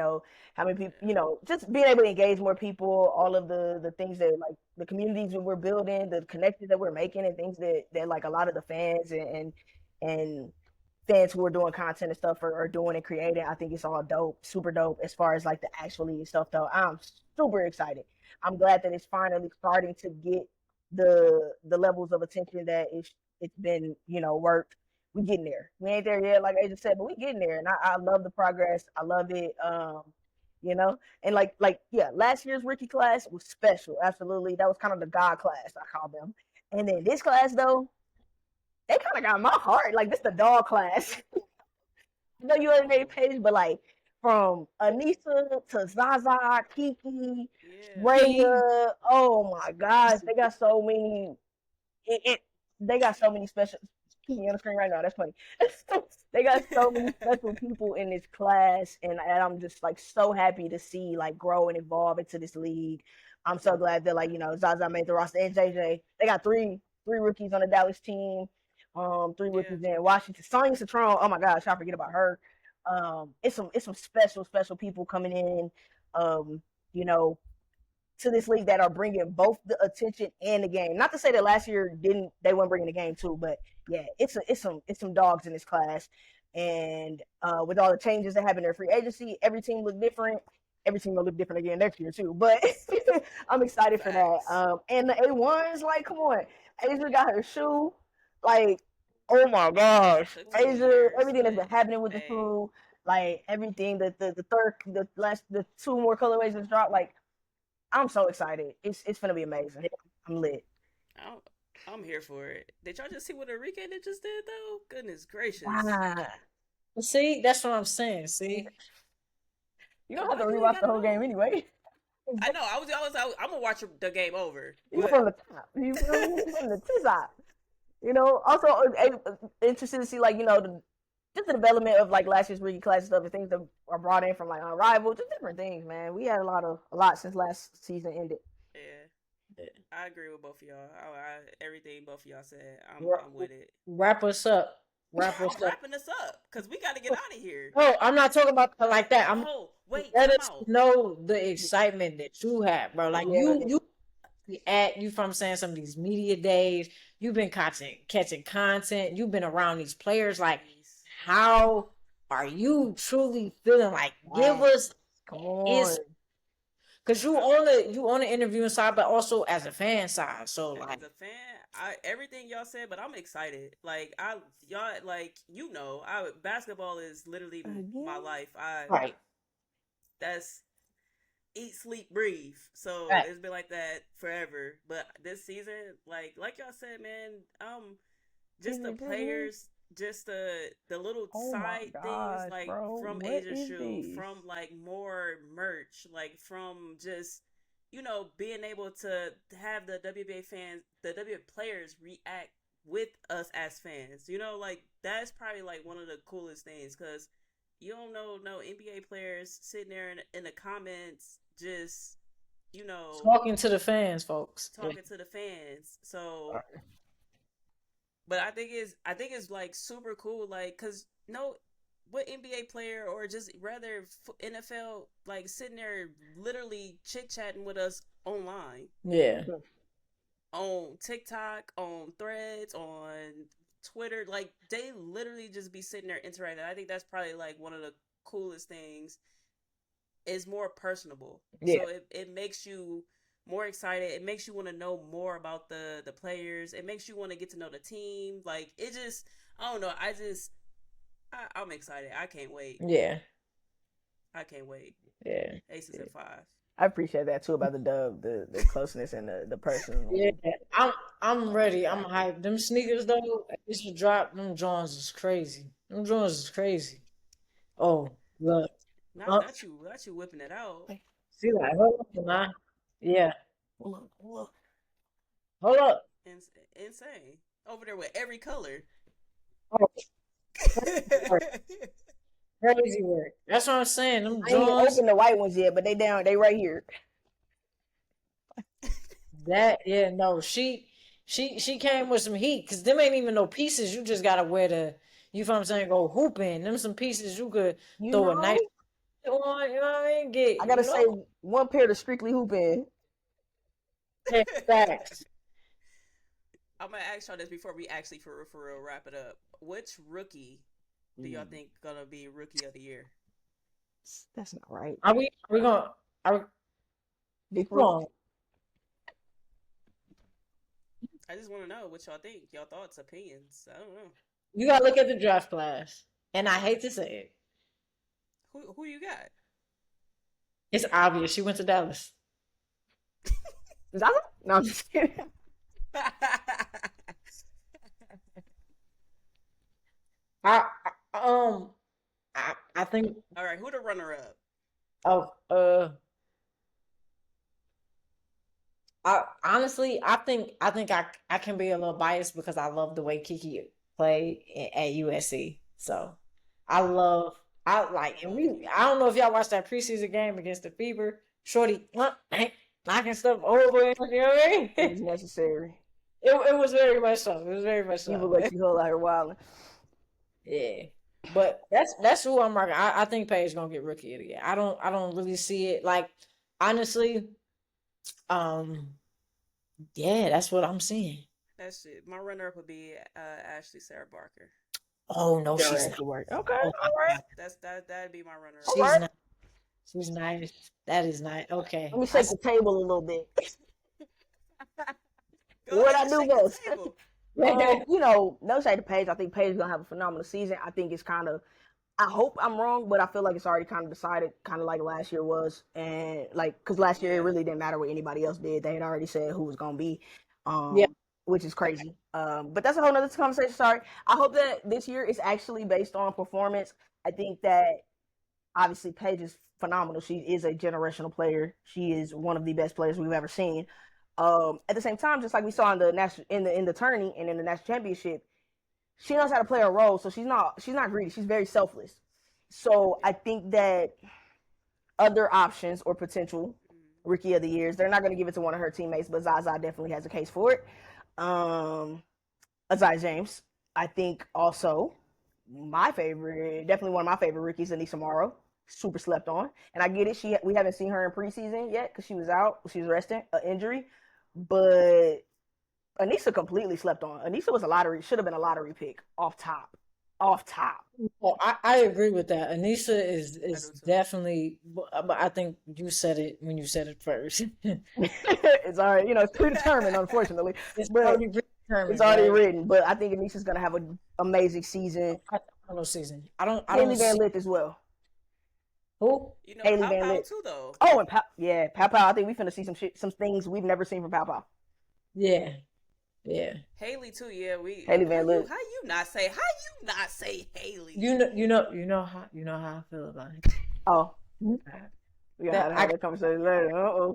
How many people, Yeah. just being able to engage more people, all of the things that like the communities that we're building, the connections that we're making, and things that like a lot of the fans and fans who are doing content and stuff are doing and creating. I think it's all dope, super dope as far as like the actual league stuff though. I'm super excited. I'm glad that it's finally starting to get the levels of attention that it's been, worked. We getting there. We ain't there yet, like I just said, but we getting there. And I love the progress. I love it. And yeah, last year's rookie class was special. Absolutely. That was kind of the God class, I call them. And then this class though, they kind of got my heart. Like this the dog class. I know you already made a page, but like from Anissa to Zaza, Kiki, Yeah. Raya, oh my gosh, they got so many. It they got so many special. Kiki on the screen right now. That's funny. They got so many special people in this class, and I'm just like so happy to see like grow and evolve into this league. I'm so glad that like Zaza made the roster and JJ. They got three rookies on the Dallas team. Three Yeah. rookies in Washington. Sonya Citron. Oh my gosh, I forget about her. It's some special people coming in. You know, to this league that are bringing both the attention and the game. Not to say that last year they weren't bringing the game too, but yeah, it's some dogs in this class. And with all the changes that happened in their free agency, every team looked different. Every team will look different again next year too. But I'm excited for that. Facts. And the A1s, like, come on, Asia got her shoe, like, oh my gosh, Took 2 years, Everything that's been but happening with the hey, shoe, like everything, the two more colorways that's dropped, like I'm so excited. It's gonna be amazing. I'm lit. I'm, I'm here for it. Did y'all just see what Enrique just did though? Goodness gracious. Wow. See, that's what I'm saying. See, You don't And have why to do he rewatch got the it whole game on? anyway. I know. I'm gonna watch the game over, You but from the top. You feel me? From the top. Also interested to see like just the development of like last year's rookie class and stuff and things that are brought in from like Unrivaled, just different things, man. We had a lot since last season ended. yeah, I agree with both of y'all. Everything both of y'all said, wra- I'm with it. wrap us up. Wrap us I'm up. wrapping this up because we got to get out of here. Oh, I'm not talking about like that. I'm Oh wait, let time us out. know the excitement that you have, bro. Like Yeah. you at you from saying some of these media days. You've been catching content. You've been around these players. Like, Yes. how are you truly feeling? Like, give Wow. us Come on. is because I, you on the interviewing side, but also as a fan side. So as like, a fan, everything y'all said, but I'm excited. Like y'all like I basketball is literally my Again. life. right, That's eat, sleep, breathe. So right, it's been like that forever. But this season, like y'all said, man, just the players, just the little Oh my side things gosh, like bro. from What Asia is Shoe, this? from like more merch, like from just being able to have the WBA fans, the WBA players react with us as fans. Like that's probably like one of the coolest things because you don't know no NBA players sitting there in the comments just you know talking to the fans, folks. Yeah, talking to the fans. So, but I think it's like super cool, like because no, what NBA player or just rather NFL like sitting there literally chit chatting with us online yeah, on TikTok, on Threads, on Twitter. Like they literally just be sitting there interacting. I think that's probably like one of the coolest things. Is more personable, Yeah. so it makes you more excited. It makes you want to know more about the players. It makes you want to get to know the team. Like it just, I don't know. I'm excited. I can't wait. yeah, I can't wait. yeah. Aces and five. I appreciate that too about the dub, the closeness and the Yeah, personal. I'm ready. I'm Exactly. hyped. Them sneakers though, it's the drop. Them Jones is crazy. Them Jones is crazy. Oh, look. Not Uh, not you whipping it out. Wait, see that? Hold up, nah. Yeah. look. Hold up. Insane over there with every color. Oh, crazy work. Crazy work. That's what I'm saying. Them I ain't even Jones. opened the white ones yet, but they right here. That yeah. No, she came with some heat because them ain't even no pieces. You just gotta wear the. you feel what I'm saying, go hooping. Them some pieces you could You throw a nice know, on, you know what I mean? Get, I gotta you say know, one pair to strictly hoop in. facts. I'm gonna ask y'all this before we actually for real wrap it up. Which rookie do y'all think gonna be rookie of the year? That's not right. Are we gonna, are Big come rookie. on. I just want to know what y'all think. Y'all thoughts, opinions. I don't know. You gotta look at the draft class. And I hate to say it. Who you got? It's obvious. She went to Dallas. Zaza? No, I'm just kidding. I, I think, All right, who the runner up? oh, I honestly, I can be a little biased because I love the way Kiki played at USC. So I like, and I don't know if y'all watched that preseason game against the Fever. Shorty, knocking stuff over. You know what I It was mean? necessary. It was very much so. It was very much People so. let you hold out her wilding. Yeah. But that's who I'm marking. I think Paige gonna get rookie of the year. I don't really see it. Like, honestly, um, yeah, that's what I'm seeing. That's it. My runner up would be Ashley Sarah Barker. Oh no, Your she's ass not. to work. Okay, Oh my all right. God. That'd be my runner All up. She's right. not. She's nice. That is nice. Let Okay. me shake the table a little bit. Go What ahead I and do shake the best. table. No shade to Paige. I think Paige is gonna have a phenomenal season. I think it's kind of. I hope I'm wrong, but I feel like it's already kind of decided, kind of like last year was, and like because last year it Yeah. really didn't matter what anybody else did. They had already said who was gonna be, Yeah. which is crazy. But that's a whole nother conversation. Sorry. I hope that this year is actually based on performance. I think that obviously Paige is phenomenal. She is a generational player. She is one of the best players we've ever seen. At the same time, just like we saw in the national in the tourney and in the national championship, she knows how to play her role. So she's not greedy. She's very selfless. So I think that other options or potential rookie of the years, they're not going to give it to one of her teammates, but Zaza definitely has a case for it. Azai James, I think also my favorite, definitely one of my favorite rookies, Anissa Morrow. Super slept on, and I get it. We haven't seen her in preseason yet because she was out. She was resting an injury, but Anissa completely slept on. Anissa was should have been a lottery pick off top, off top. Well, I agree with that. Anissa is do too. definitely, but I think you said it when you said it first. It's already, it's predetermined, unfortunately, It's but already predetermined, it's already right? written. But I think Anissa's gonna have an amazing season. I don't know season. I don't Haley Van see Lith as well. who. You know, Haley Pow Van Pow Lith. too though. Oh, and Pow Pow. I think we finna see some things we've never seen from Pow Pow. Yeah, yeah. Haley too. Yeah, we. Haley Van Lith. How you not say Haley? You know how I feel about it. Oh, Mhm. we gotta have that conversation later.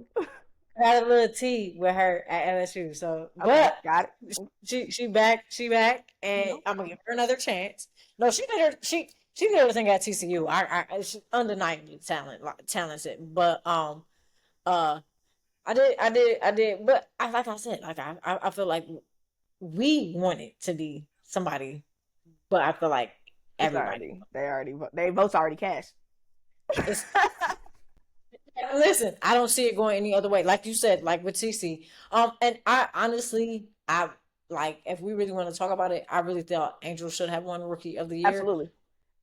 I had a little tea with her at LSU, so Okay, but got it. she back, and I'm gonna give her another chance. No, she did everything at TCU. She's undeniably talented, but I did, but like I said, like I feel like we want it to be somebody, but I feel like It's everybody. they votes already cast. It's, listen, I don't see it going any other way. Like you said, like with TC. And I honestly, I like if we really want to talk about it, I really thought Angel should have won Rookie of the Year. Absolutely.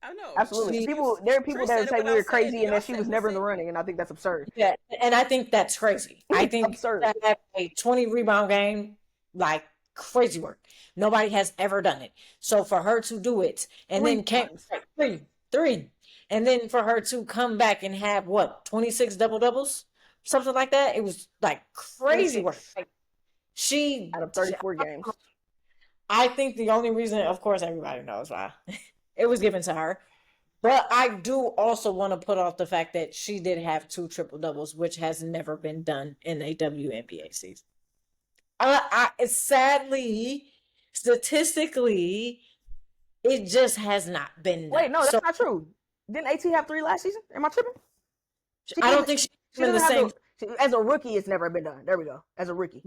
I know. Absolutely. She, There are people Chris that said it say we were without saying crazy it. and Y'all that she said was the never in the same. running, and I think that's absurd. yeah, and I think that's crazy. I think Absurd. to have a 20 rebound game, like crazy work. Nobody has ever done it. So for her to do it, and Three then came times. three, and then for her to come back and have what 26 double doubles, something like that, it was like crazy work. 26 Like, she, out of 34 games. I think the only reason, of course, everybody knows why it was given to her. But I do also want to put off the fact that she did have two triple doubles, which has never been done in a WNBA season. Sadly, statistically, it just has not been done. Wait, no, that's So not true. Didn't AT have 3 last season? Am I tripping? She I don't doesn't. think she's She in the doesn't have same. as a rookie. It's never been done. There we go. As a rookie.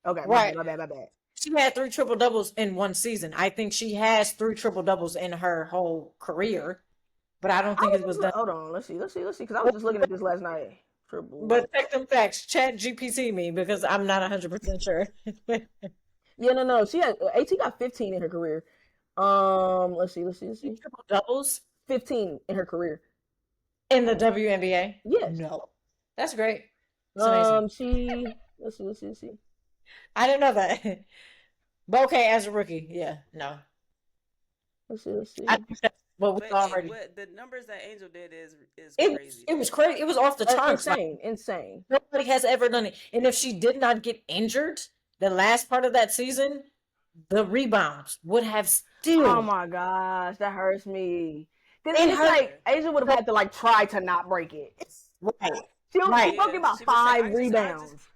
Okay, my Right. bad. she had 3 triple doubles in one season. I think she has 3 triple doubles in her whole career, but I don't think it was done. Hold on, let's see, because I was just looking at this last night. Triple. But check them facts. Chat GPT me because I'm not 100% sure. Yeah, no. She had AT got 15 in her career. Let's see. Triple doubles 15 in her career. in the WNBA? Yes. No. That's great. That's amazing. Let's see. I didn't know that. But okay, as a rookie, yeah, no. Let's see. I think that's what we already. But the numbers that Angel did is crazy. It was crazy. It was off the charts. Insane. Nobody has ever done it. And if she did not get injured, the last part of that season, the rebounds would have still. Oh my gosh, that hurts me. Then it's like Angel would have had to like try to not break it. Right. She broke it by 5 rebounds.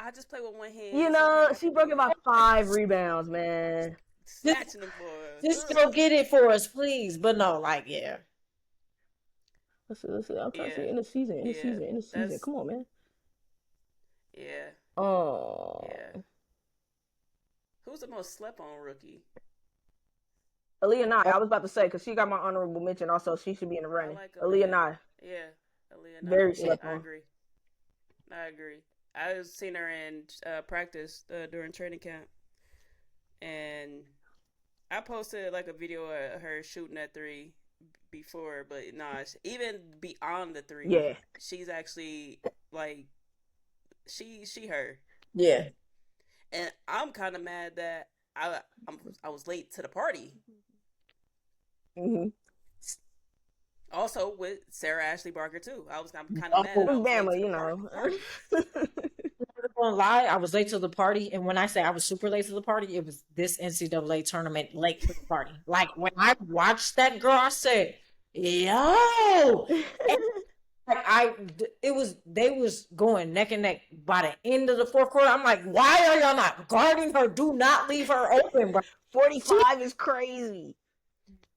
I just play with one hand. You know, she broke it by 5 rebounds, man. Snatching them for us. Just go get it for us, please. But no, like, yeah. Let's see. I'm trying to see in the season. Come on, man. Yeah. Oh. Yeah. Who's the most slept on rookie? Aaliyah Nye. I was about to say because she got my honorable mention. Also, she should be in the running. Like Aaliyah Nye. Yeah. Aaliyah Nye. Very slept on. I agree. I seen her in practice during training camp, and I posted like a video of her shooting at 3 before, but nah, even beyond the 3, yeah, she's actually like she her. Yeah. And I'm kind of mad that I was late to the party. Mm-hmm. Also with Sarah Ashley Barker too. I'm kind of mad. Family, you know. I'm gonna lie, I was late to the party, and when I say I was super late to the party, it was this NCAA tournament late to the party. Like when I watched that girl, I said, "Yo!" They was going neck and neck by the end of the fourth quarter. I'm like, why are y'all not guarding her? Do not leave her open, bro. 45 is crazy.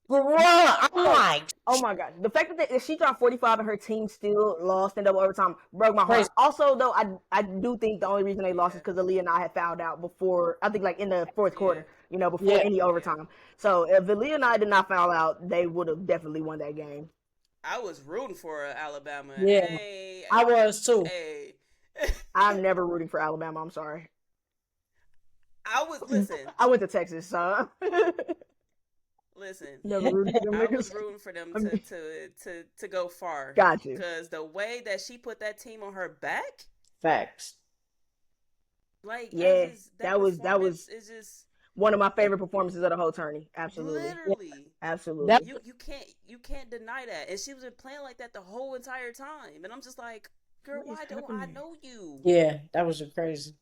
Bro, I'm like, oh my god, the fact that she dropped 45 and her team still lost in double overtime broke my heart. Also, though, I do think the only reason they lost is because Aaliyah and I had fouled out before. I think like in the fourth quarter, you know, before any overtime. So if Aaliyah and I did not foul out, they would have definitely won that game. I was rooting for Alabama. Yeah, hey, I was too. Hey. I'm never rooting for Alabama. I'm sorry. Listen. I went to Texas, so. Listen, never rooting for them I niggas. was rooting for them to go far. Got you. Because the way that she put that team on her back, facts. Like yeah, that was is just one of my favorite performances of the whole tourney. Absolutely, literally, absolutely. You can't deny that. And she was playing like that the whole entire time, and I'm just like, girl, why don't I know you? Yeah, that was crazy.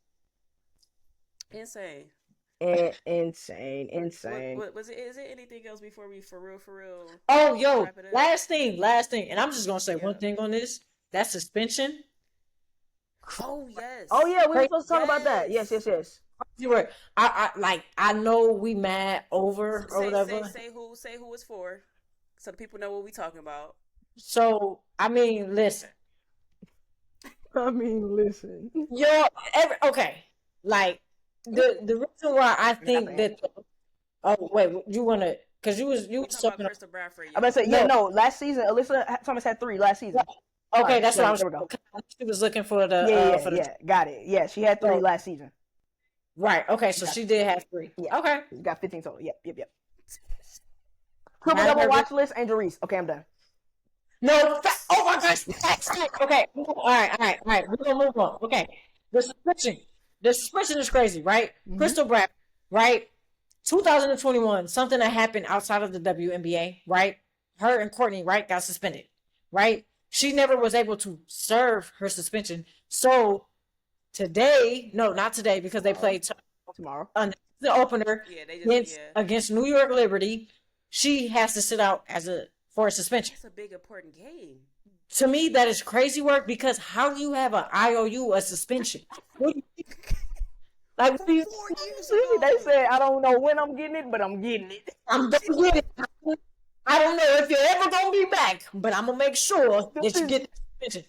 Insane. Insane. Is it anything else before we for real? Oh, yo, last thing, and I'm just gonna say one thing on this. That suspension. Oh yes. Oh yeah, we were supposed to talk about that. Yes. You were. I know we mad over or whatever. Say who it's for, so the people know what we talking about. So I mean, listen. Yo, okay, like. The reason why I think that you wanna because you was talking about Crystal Bradford. I'm about to say last season Alyssa Thomas had 3 last season. Okay, right, that's what I was. She was looking for the got it. Yeah, she had 3 last season. Right. Okay, so she did have 3. Yeah. Okay, she got 15 total. Yep. Triple double watch list. Angel Reese. Okay, I'm done. No. Oh my gosh. Okay. All right. We're gonna move on. Okay. The suspension is crazy, right? Mm-hmm. Crystal Bradford, right? 2021, something that happened outside of the WNBA, right? Her and Courtney, right, got suspended, right? She never was able to serve her suspension. So today, no, not today, because they played tomorrow. The opener against New York Liberty. She has to sit out for a suspension. That's a big important game. To me, that is crazy work because how do you have an IOU, a suspension? Like 4 years ago. They said, I don't know when I'm getting it, but I'm getting it. I'm gonna get it. I don't know if you're ever gonna be back, but I'm gonna make sure that you get it. suspension.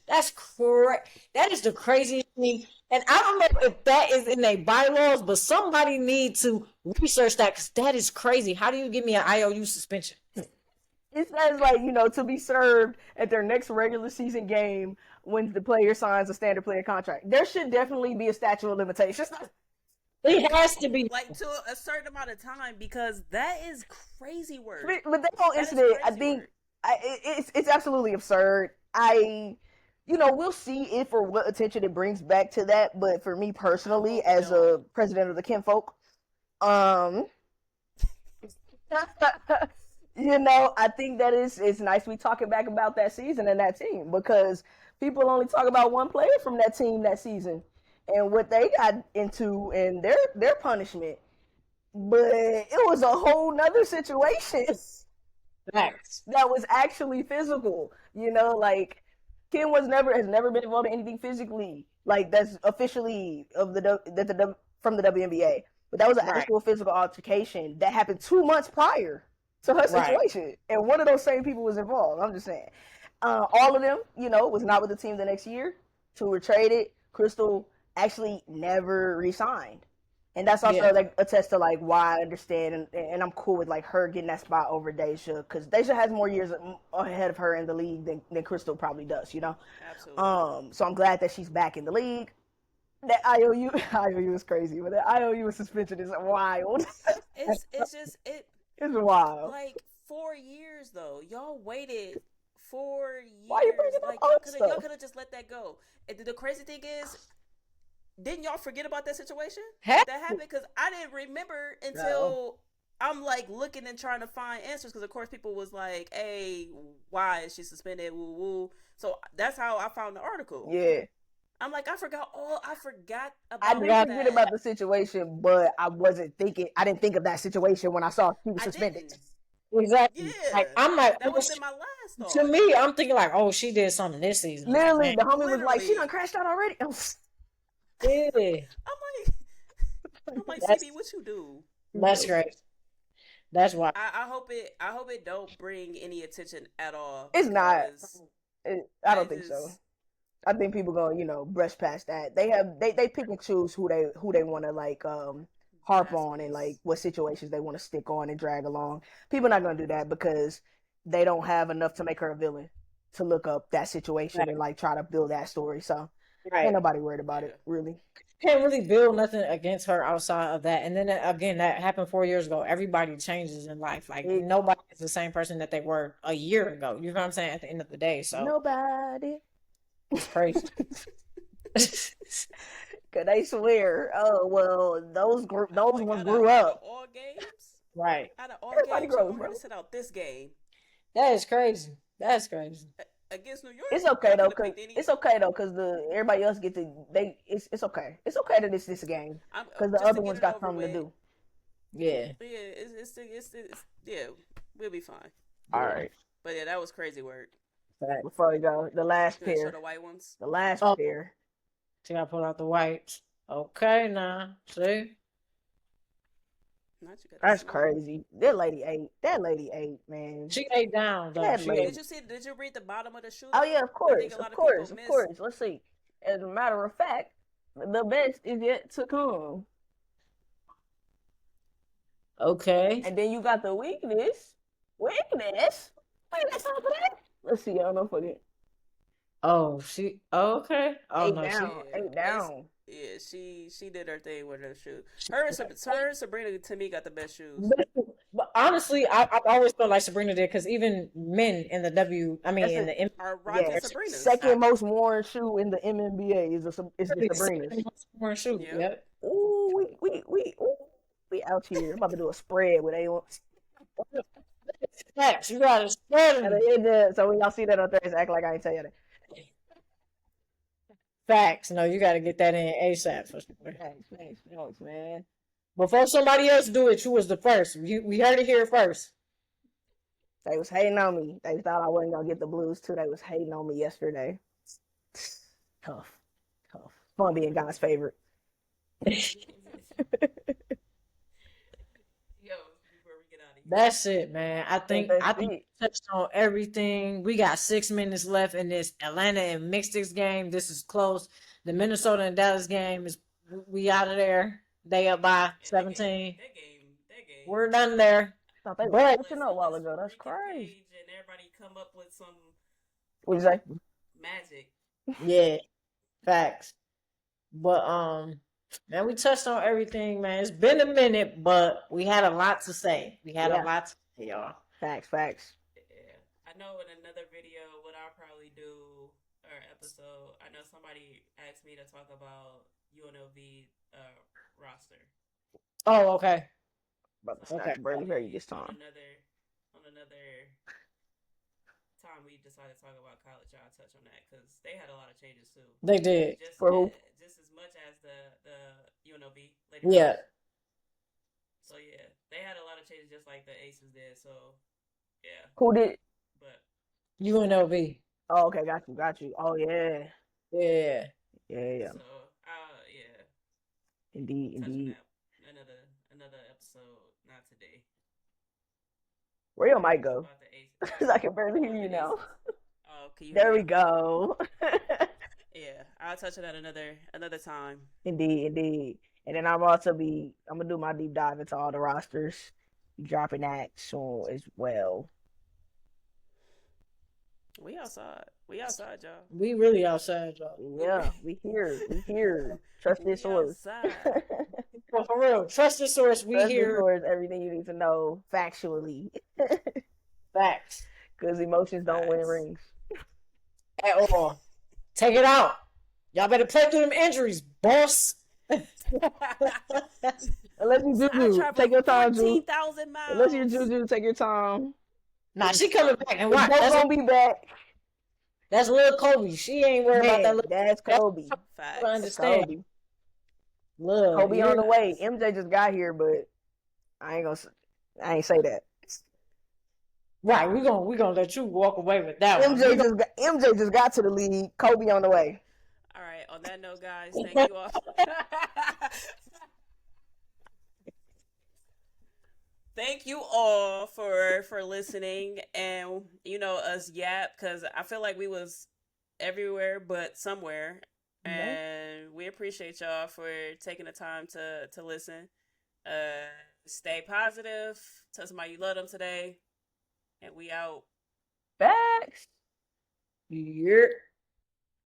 That is the craziest thing. And I don't know if that is in their bylaws, but somebody need to research that because that is crazy. How do you give me an IOU suspension? It says like, to be served at their next regular season game when the player signs a standard player contract. There should definitely be a statute of limitations. It has to be. Like to a certain amount of time because that is crazy work. But that whole incident, I think, it's absolutely absurd. We'll see if or what attention it brings back to that. But for me personally, as a president of the kinfolk, I think that it's nice we talking back about that season and that team because people only talk about one player from that team that season and what they got into and their punishment. But it was a whole nother situation that was actually physical. Like Kim has never been involved in anything physically like that's officially from the WNBA. But that was an actual physical altercation that happened 2 months prior to her situation, and one of those same people was involved. I'm just saying, all of them, was not with the team the next year. Two were traded. Crystal actually never re-signed, and that's also like attests to like why I understand and I'm cool with like her getting that spot over Deja because Deja has more years ahead of her in the league than Crystal probably does. Absolutely. So I'm glad that she's back in the league. That IOU is crazy, but that IOU suspension is wild. It's It's wild. Like 4 years though. Y'all waited 4 years. Why you bringing like up y'all could have just let that go. And the crazy thing is, didn't y'all forget about that situation that happened? Because I didn't remember until I'm like looking and trying to find answers. Because of course people was like, "Hey, why is she suspended?" Woo woo. So that's how I found the article. Yeah. I'm like, I forgot about I didn't forget about the situation, but I didn't think of that situation when I saw he was suspended. Exactly. Yeah. Like, I'm like, that was my last thought. To me, I'm thinking like, oh, she did something this season. Literally, the homie was like, she done crashed out already. Yeah. I'm like, CB, what you do? That's great. That's why. I hope it don't bring any attention at all. It's not. I don't think so. I think people gonna, brush past that. They pick and choose who they want to like harp on and like what situations they want to stick on and drag along. People not gonna do that because they don't have enough to make her a villain to look up that situation and like try to build that story. So ain't nobody worried about it really. Can't really build nothing against her outside of that. And then again, that happened 4 years ago. Everybody changes in life. Like nobody is the same person that they were a year ago. You know what I'm saying? At the end of the day, so nobody. It's crazy. Cause they swear, oh well, those ones grew up. All games, right? Out of all Everybody games, grows, I'm bro. to sit out this game. That is crazy. That's crazy. Against New York, it's okay though, cause everybody else get to it's okay. It's okay that it's this game, cause the other ones got something to do. Yeah. It's we'll be fine. All right. But yeah, that was crazy work. Before we go, the last pair. The white ones. The last pair. See, I pull out the whites. Okay, now see. That's crazy. That lady ate, man. She ate down. Though. Did you read the bottom of the shoe? Oh yeah, of course. Let's see. As a matter of fact, the best is yet to come. Okay. And then you got the weakness. Wait, that's all for that. Let's see. I don't know if I get. Oh, she. Oh, okay. Oh ate no, ate down. Yeah, she did her thing with her shoes. Her and Sabrina to me got the best shoes. But honestly, I've always felt like Sabrina did because even men in the are rocking Sabrina. Second most worn shoe in the MNBA is the Sabrina's. Most worn shoe. Yep. Ooh, we out here. I'm about to do a spread with A1. Facts, you gotta spread it. So when y'all see that on Thursday, act like I ain't tell you that. Facts. No, you gotta get that in ASAP for sure. Thanks, man. Before somebody else do it, you was the first. We heard it here first. They was hating on me. They thought I wasn't gonna get the Blues too. They was hating on me yesterday. Tough. Fun being God's favorite. Yo, before we get out That's it, man. I think think that's I think it. we touched on everything. We got 6 minutes left in this Atlanta and Mystics game. This is close. The Minnesota and Dallas game is we out of there. They up by And that 17. that game. We're done there. Thought they were But switching a while ago. That's Freaking crazy. Page and everybody come up with some What you say? magic. yeah, facts. But man, we touched on everything, man. It's been a minute, but we had a lot to say. We had a Yeah. lot to say, y'all. Facts. Yeah. I know in another video, what I'll probably do or episode, I know somebody asked me to talk about UNLV roster. Oh, okay. About to Okay. snatch barely hear you this On time. another time we decided to talk about college, I'll touch on that because they had a lot of changes too. They did. For who? Just as much as the UNLV. Yeah. So yeah, they had a lot of changes just like the Aces did. So yeah, Who did? but UNLV. Oh, okay. Got you. Oh, yeah. Yeah. Yeah. so yeah, Indeed. touching that another episode, not today. Where your mic go? About the Aces. Because I can barely hear you now. Oh, can you? There hear we me? go. Yeah, I'll touch on that another time. Indeed. And then I'm gonna do my deep dive into all the rosters. Dropping that soon as well. We outside, y'all. We really outside, y'all. Yeah, we here. Trust this source. Outside. Well, for real, trust the source. We Trust this hear source, everything you need to know factually. facts Because emotions don't win Facts. rings. at all. Take it out. Y'all better play through them injuries, boss. Unless you Juju, take your time, Ju. 14,000 miles. Unless you're Juju, take your time. Nah, she coming back and watch. Both gonna be back. That's Lil Kobe. She ain't worried about that. That's Kobe. Facts. I understand. Kobe. Look, Kobe on the way. MJ just got here, but I ain't say that. Right, we gonna let you walk away with that one. MJ just got to the league. Kobe on the way. All right. On that note, guys, thank you all. Thank you all for listening and us yap because I feel like we was everywhere but somewhere, and we appreciate y'all for taking the time to listen. Stay positive. Tell somebody you love them today, and we out. Facts. Yeah.